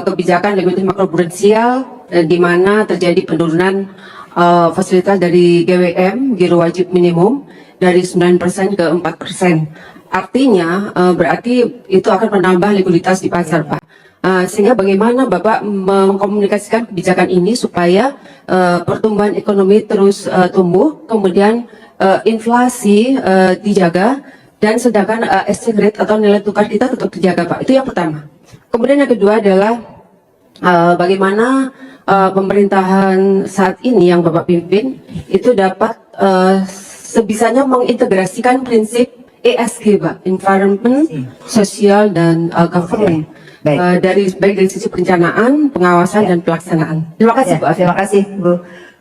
kebijakan likuiditas makroprudensial di mana terjadi penurunan fasilitas dari GWM, giro wajib minimum, dari 9% ke 4%. Artinya berarti itu akan menambah likuiditas di pasar Pak. Sehingga bagaimana Bapak mengkomunikasikan kebijakan ini supaya pertumbuhan ekonomi terus tumbuh, kemudian inflasi dijaga, dan sedangkan exchange rate atau nilai tukar kita tetap dijaga Pak. Itu yang pertama. Kemudian yang kedua adalah bagaimana pemerintahan saat ini yang Bapak pimpin itu dapat sebisanya mengintegrasikan prinsip ESG Pak, Environment, Social, dan Government. Baik dari sisi perencanaan, pengawasan, dan pelaksanaan. Terima kasih Bu Afi. Terima kasih Bu.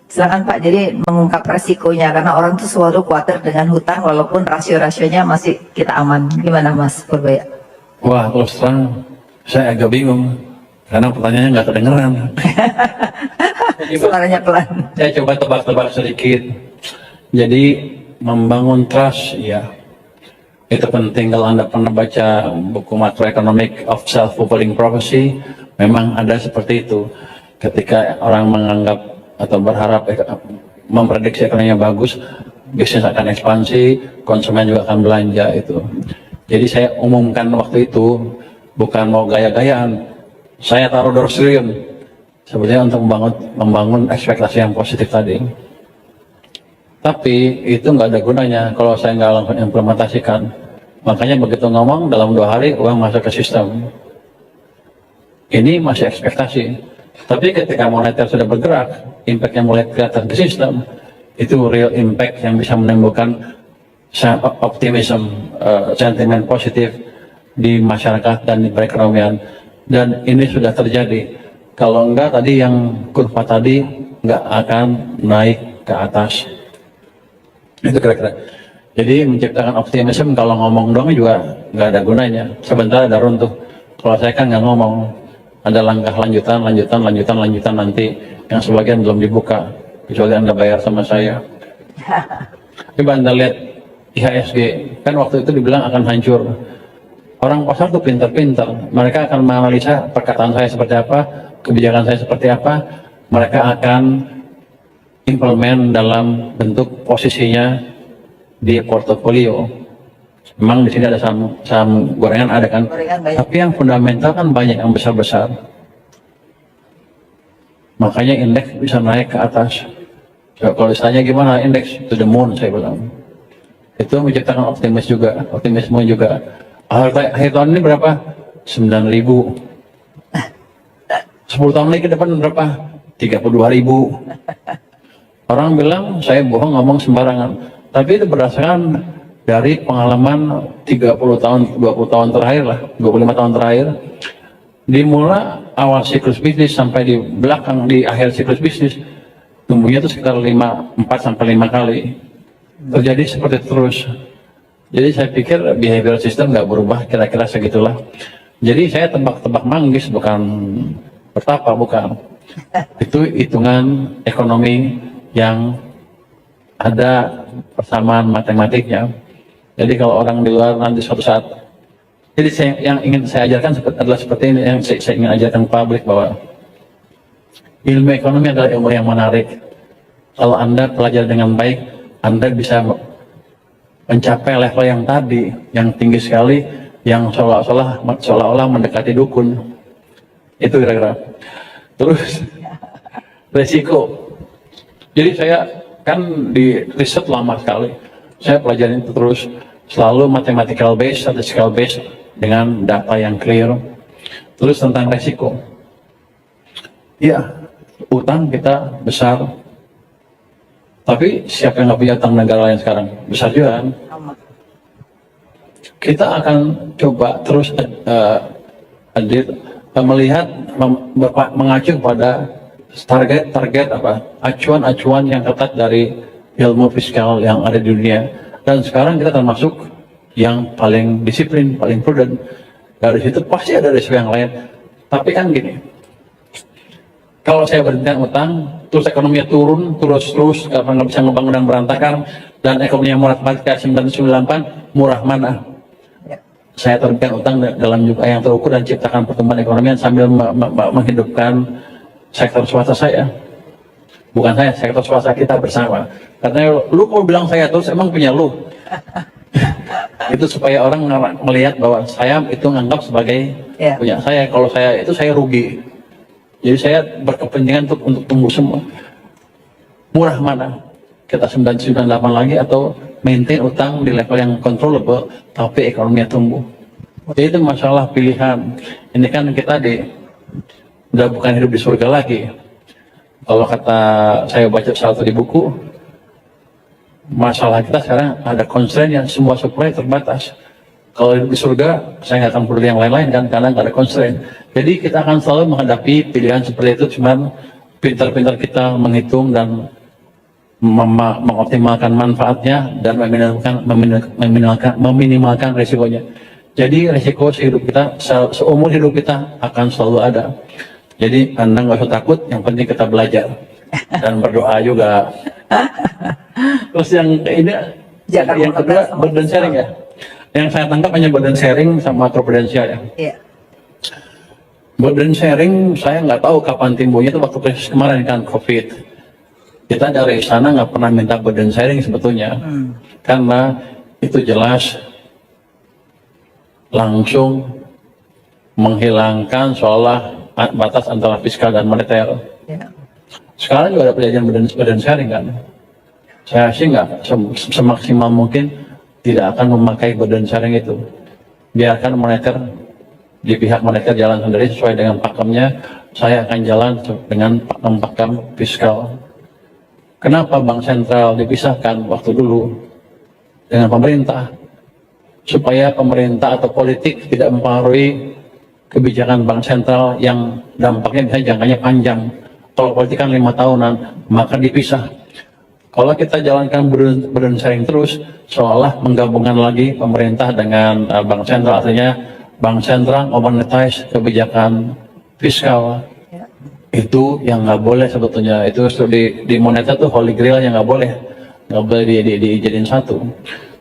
Silakan Pak. Jadi mengungkap resikonya karena orang tuh selalu khawatir dengan hutang walaupun rasio-rasionya masih kita aman. Gimana Mas Purbaya? Wah, terus terang saya agak bingung karena pertanyaannya nggak kedengeran. Suaranya pelan. Saya coba tebak-tebak sedikit. Jadi membangun trust ya itu penting. Kalau Anda pernah baca buku Macroeconomic of Self-Fulfilling Prophecy, memang ada seperti itu. Ketika orang menganggap atau berharap memprediksi ekonominya bagus, bisnis akan ekspansi, konsumen juga akan belanja itu. Jadi saya umumkan waktu itu bukan mau gaya-gayaan. Saya taruh 200 triliun sebetulnya untuk membangun ekspektasi yang positif tadi. Tapi itu nggak ada gunanya kalau saya nggak langsung implementasikan. Makanya begitu ngomong dalam 2 hari uang masuk ke sistem. Ini masih ekspektasi. Tapi ketika moneter sudah bergerak, impact-nya mulai kelihatan ke sistem, itu real impact yang bisa menimbulkan optimism, sentimen positif di masyarakat dan di perekonomian. Dan ini sudah terjadi. Kalau enggak tadi yang kurva tadi nggak akan naik ke atas. Itu kira-kira. Jadi menciptakan optimisme kalau ngomong doang juga nggak ada gunanya. Sebentar ada runtuh. Kalau saya kan nggak ngomong, ada langkah lanjutan nanti yang sebagian belum dibuka. Kecuali Anda bayar sama saya. Coba Anda lihat IHSG, kan waktu itu dibilang akan hancur. Orang pasar tuh pintar-pintar. Mereka akan menganalisa perkataan saya seperti apa, kebijakan saya seperti apa. Mereka akan implement dalam bentuk posisinya di portofolio. Memang di sini ada saham gorengan ada kan, Gorengan banyak. tapi yang fundamental kan banyak yang besar-besar. Makanya indeks bisa naik ke atas. So, kalau ditanya gimana indeks to the moon, saya bilang. Itu menciptakan optimisme juga. Akhir tahun ini berapa? 9.000. 10 tahun lagi ke depan berapa? 32.000. Orang bilang saya bohong ngomong sembarangan. Tapi itu berdasarkan dari pengalaman 30 tahun, 20 tahun terakhir lah, 25 tahun terakhir. Dimulai awal siklus bisnis sampai di belakang, di akhir siklus bisnis, tumbuhnya itu sekitar 4-5 kali. Terjadi seperti itu terus. Jadi saya pikir behavior system nggak berubah, kira-kira segitulah. Jadi saya tebak-tebak manggis, bukan bertapa, bukan. Itu hitungan ekonomi yang ada persamaan matematiknya. Jadi kalau orang di luar nanti suatu saat, jadi yang ingin saya ajarkan adalah seperti ini, yang saya ingin ajarkan ke publik, bahwa ilmu ekonomi adalah ilmu yang menarik. Kalau Anda pelajari dengan baik, Anda bisa mencapai level yang tadi, yang tinggi sekali, yang seolah-olah mendekati dukun. Itu kira-kira. Terus resiko. Jadi saya kan di riset lama sekali. Saya pelajarin itu terus, selalu mathematical base, statistical base, dengan data yang clear. Terus tentang resiko. Iya, utang kita besar. Tapi siapa yang nggak punya utang negara lain sekarang? Besar juga kan? Kita akan coba terus melihat, mengacu pada target apa, acuan-acuan yang ketat dari ilmu fiskal yang ada di dunia. Dan sekarang kita termasuk yang paling disiplin, paling prudent. Dari situ pasti ada risiko yang lain. Tapi kan gini, kalau saya berhenti utang, terus ekonominya turun terus karena nggak bisa ngebangun dan berantakan, dan ekonominya murah balik kayak 998, murah mana? Saya terbitkan utang dalam jumlah yang terukur dan ciptakan pertumbuhan ekonomi sambil menghidupkan sektor swasta saya. Bukan saya, sektor swasta kita bersama. Karena lu mau bilang saya terus, emang punya lu. Itu supaya orang melihat bahwa saya itu nganggap sebagai punya saya. Kalau saya itu, saya rugi. Jadi saya berkepentingan untuk tumbuh semua. Murah mana? Kita 998 lagi, atau maintain utang di level yang controllable, tapi ekonominya tumbuh. Jadi itu masalah pilihan. Ini kan kita udah bukan hidup di surga lagi. Kalau kata saya baca satu di buku, masalah kita sekarang ada constraint yang semua supply terbatas. Kalau di surga, saya nggak akan perlu yang lain-lain kan, karena nggak ada constraint. Jadi kita akan selalu menghadapi pilihan seperti itu, cuman pintar-pintar kita menghitung dan mengoptimalkan manfaatnya dan meminimalkan resikonya. Jadi resiko sehidup kita, seumur hidup kita akan selalu ada. Jadi Anda nggak usah takut, yang penting kita belajar dan berdoa juga. Terus yang ini, yang kedua, burden sharing ya. Yang saya tangkap hanya burden sharing sama makroprudensial ya. Iya. Burden sharing saya nggak tahu kapan timbulnya, itu waktu krisis kemarin kan, COVID. Kita dari sana nggak pernah minta burden sharing sebetulnya, karena itu jelas langsung menghilangkan seolah batas antara fiskal dan moneter. Ya. Sekarang juga ada perjanjian burden sharing kan. Saya sih nggak semaksimal mungkin tidak akan memakai burden sharing itu. Biarkan moneter, di pihak moneter jalan sendiri sesuai dengan pakemnya. Saya akan jalan dengan pakem fiskal. Kenapa bank sentral dipisahkan waktu dulu dengan pemerintah? Supaya pemerintah atau politik tidak mempengaruhi kebijakan bank sentral yang dampaknya bisa jangkanya panjang. Kalau politik kan 5 tahunan, maka dipisah. Kalau kita jalankan burden sharing terus, seolah menggabungkan lagi pemerintah dengan bank sentral, artinya bank sentral memonetize kebijakan fiskal. Itu yang nggak boleh sebetulnya. Itu di moneter tuh holy grail yang nggak boleh dijadiin satu.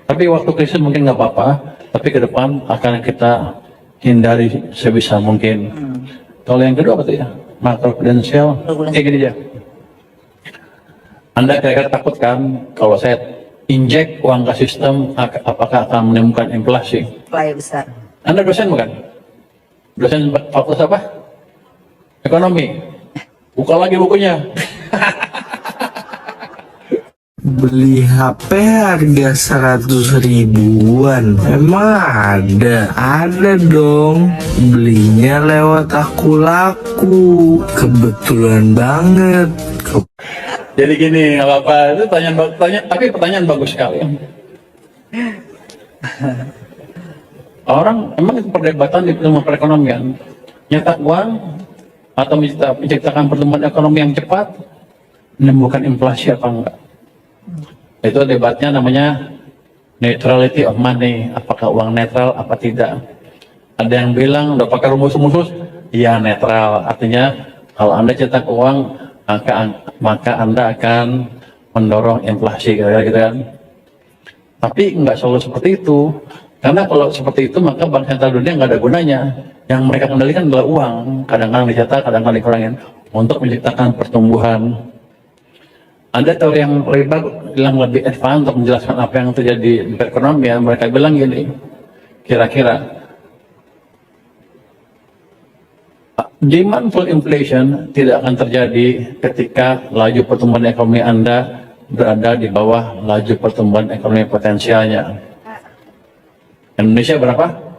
Tapi waktu krisis mungkin nggak apa-apa, tapi ke depan akan kita hindari sebisa mungkin. Kalau yang kedua apa tuh ya? Makroprudensial. Gini aja. Anda kira-kira takut kan kalau saya injek uang ke sistem, apakah akan menimbulkan inflasi? Inflasi besar. Anda dosen bukan? Dosen fakultas apa? Ekonomi. Buka lagi bukunya. Beli HP harga 100 ribuan. Emang ada? Ada dong. Belinya lewat aku laku. Kebetulan banget. Jadi gini, nggak apa-apa. Itu tapi pertanyaan bagus sekali. Orang emang itu perdebatan di ilmu perekonomian. Nyetak uang atau menciptakan pertumbuhan ekonomi yang cepat, menimbulkan inflasi apa enggak? Itu debatnya namanya neutrality of money. Apakah uang netral apa tidak? Ada yang bilang udah pakai rumus-rumus, ya netral. Artinya kalau Anda cetak uang, maka Anda akan mendorong inflasi, gitu kan. Tapi nggak selalu seperti itu. Karena kalau seperti itu maka Bank Sentral Dunia nggak ada gunanya. Yang mereka kendalikan adalah uang. Kadang-kadang dicetak, kadang-kadang dikurangin untuk menciptakan pertumbuhan. Ada teori yang lebih advance untuk menjelaskan apa yang terjadi di perekonomian. Mereka bilang gini, kira-kira demand full inflation tidak akan terjadi ketika laju pertumbuhan ekonomi Anda berada di bawah laju pertumbuhan ekonomi potensialnya. Indonesia berapa?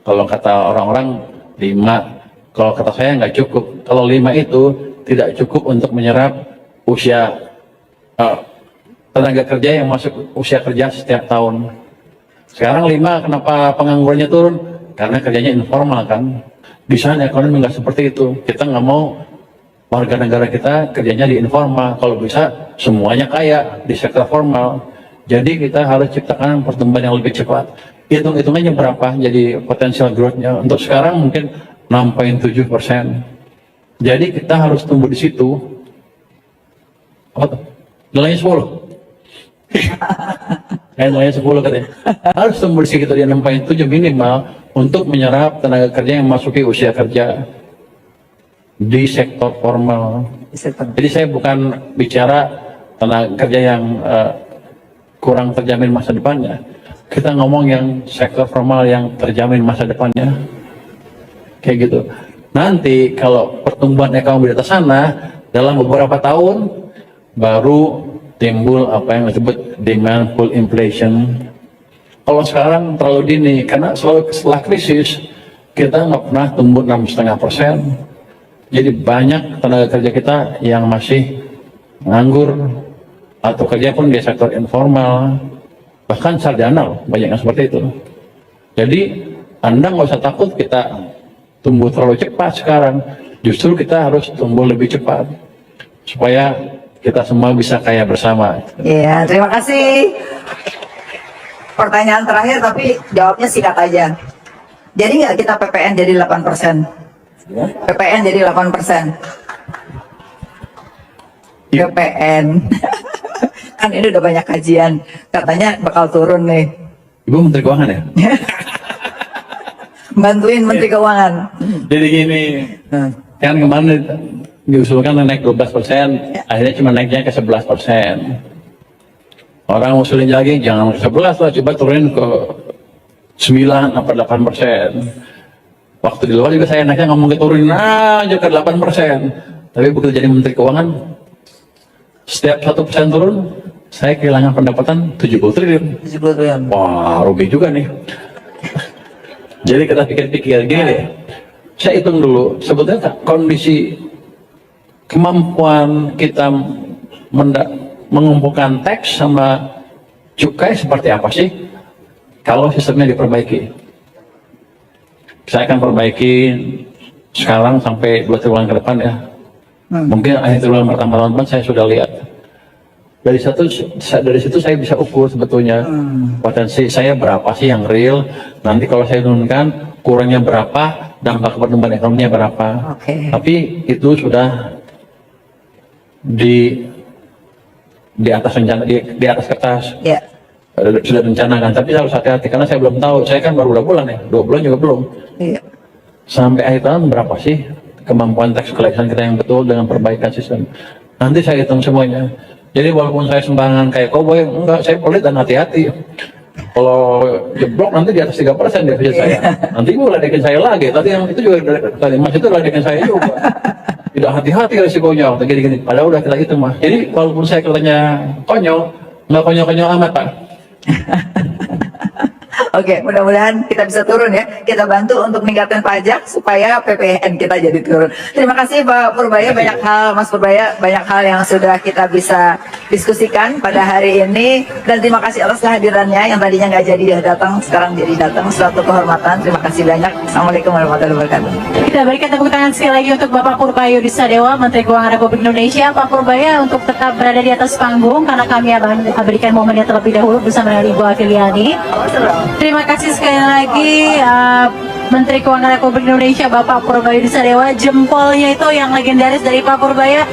Kalau kata orang-orang 5, kalau kata saya nggak cukup. Kalau 5 itu tidak cukup untuk menyerap usia tenaga kerja yang masuk usia kerja setiap tahun. Sekarang 5, kenapa penganggurannya turun? Karena kerjanya informal kan. Di sana ekonomi nggak seperti itu. Kita nggak mau warga negara kita kerjanya di informal. Kalau bisa semuanya kaya di sektor formal. Jadi kita harus ciptakan pertumbuhan yang lebih cepat. Hitung-hitungannya berapa? Jadi potensial growth-nya untuk sekarang mungkin 6,7%. Jadi kita harus tumbuh di situ. Apa tuh? Nilainya 10. Nilainya 10 katanya. Harus tumbuh di sekitar 6,7 minimal untuk menyerap tenaga kerja yang memasuki usia kerja di sektor formal. Jadi saya bukan bicara tenaga kerja yang kurang terjamin masa depannya. Kita ngomong yang sektor formal yang terjamin masa depannya. Kayak gitu. Nanti kalau pertumbuhan ekonomi di atas sana dalam beberapa tahun baru timbul apa yang disebut demand pull inflation. Kalau sekarang terlalu dini, karena selalu setelah krisis kita nggak pernah tumbuh 6,5%. Jadi banyak tenaga kerja kita yang masih nganggur atau kerja pun di sektor informal, bahkan sarjana loh, banyak yang seperti itu. Jadi Anda nggak usah takut kita tumbuh terlalu cepat sekarang. Justru kita harus tumbuh lebih cepat supaya kita semua bisa kaya bersama. Iya, terima kasih. Pertanyaan terakhir tapi jawabnya singkat aja. Jadi nggak kita PPN jadi 8%? PPN jadi 8%. PPN. Kan ini udah banyak kajian. Katanya bakal turun nih. Ibu Menteri Keuangan ya? Bantuin Menteri Keuangan. Jadi gini, kan kemarin diusulkan naik 12%, akhirnya cuma naiknya ke 11%. Orang usulin lagi, jangan ke 11 lah, coba turunin ke 9 atau 8%. Waktu di luar juga saya naiknya ngomong ke turunin aja ke 8%. Tapi begitu jadi Menteri Keuangan, setiap 1% turun, saya kehilangan pendapatan 70 triliun. 70 triliun. Wah, rugi juga nih. Jadi kita pikir-pikir gini, saya hitung dulu, sebetulnya kondisi kemampuan kita mengumpulkan teks sama cukai seperti apa sih kalau sistemnya diperbaiki. Saya akan perbaiki sekarang sampai 2 triwulan ke depan ya. Mungkin akhir triwulan pertama tahun depan saya sudah lihat. Dari situ saya bisa ukur sebetulnya potensi saya berapa sih yang real. Nanti kalau saya turunkan kurangnya berapa, dampak pertumbuhan ekonominya berapa. Tapi itu sudah di atas rencana, di atas kertas. Sudah rencanakan, tapi harus hati-hati karena saya belum tahu. Saya kan baru 2 bulan ya, 2 bulan juga belum. Sampai akhir tahun berapa sih kemampuan tax collection kita yang betul dengan perbaikan sistem. Nanti saya hitung semuanya. Jadi walaupun saya sembarangan kayak koboi, enggak, saya pelit dan hati-hati. Kalau jeblok nanti di atas 3% defisit saya. Nanti ibu ledekin saya lagi. Tadi yang itu juga tadi Mas itu ledekin saya juga. tidak hati-hati resikonya, gini-gini. Padahal udah kita hitung mah. Jadi walaupun saya kelihatannya konyol, nggak konyol-konyol amat Pak. Oke, mudah-mudahan kita bisa turun ya. Kita bantu untuk meningkatkan pajak supaya PPN kita jadi turun. Terima kasih Pak Purbaya, banyak hal Mas Purbaya, banyak hal yang sudah kita bisa diskusikan pada hari ini. Dan terima kasih atas kehadirannya yang tadinya nggak jadi datang, sekarang jadi datang. Suatu kehormatan. Terima kasih banyak. Assalamualaikum warahmatullahi wabarakatuh. Kita berikan tepuk tangan sekali lagi untuk Bapak Purbaya Yudhistira Dewa, Menteri Keuangan Republik Indonesia. Pak Purbaya untuk tetap berada di atas panggung karena kami akan berikan momennya terlebih dahulu bersama dengan Ibu Afiliani. Terima kasih sekali lagi Menteri Keuangan Republik Indonesia Bapak Purbaya Yudhistira Dewa. Jempolnya itu yang legendaris dari Pak Purbaya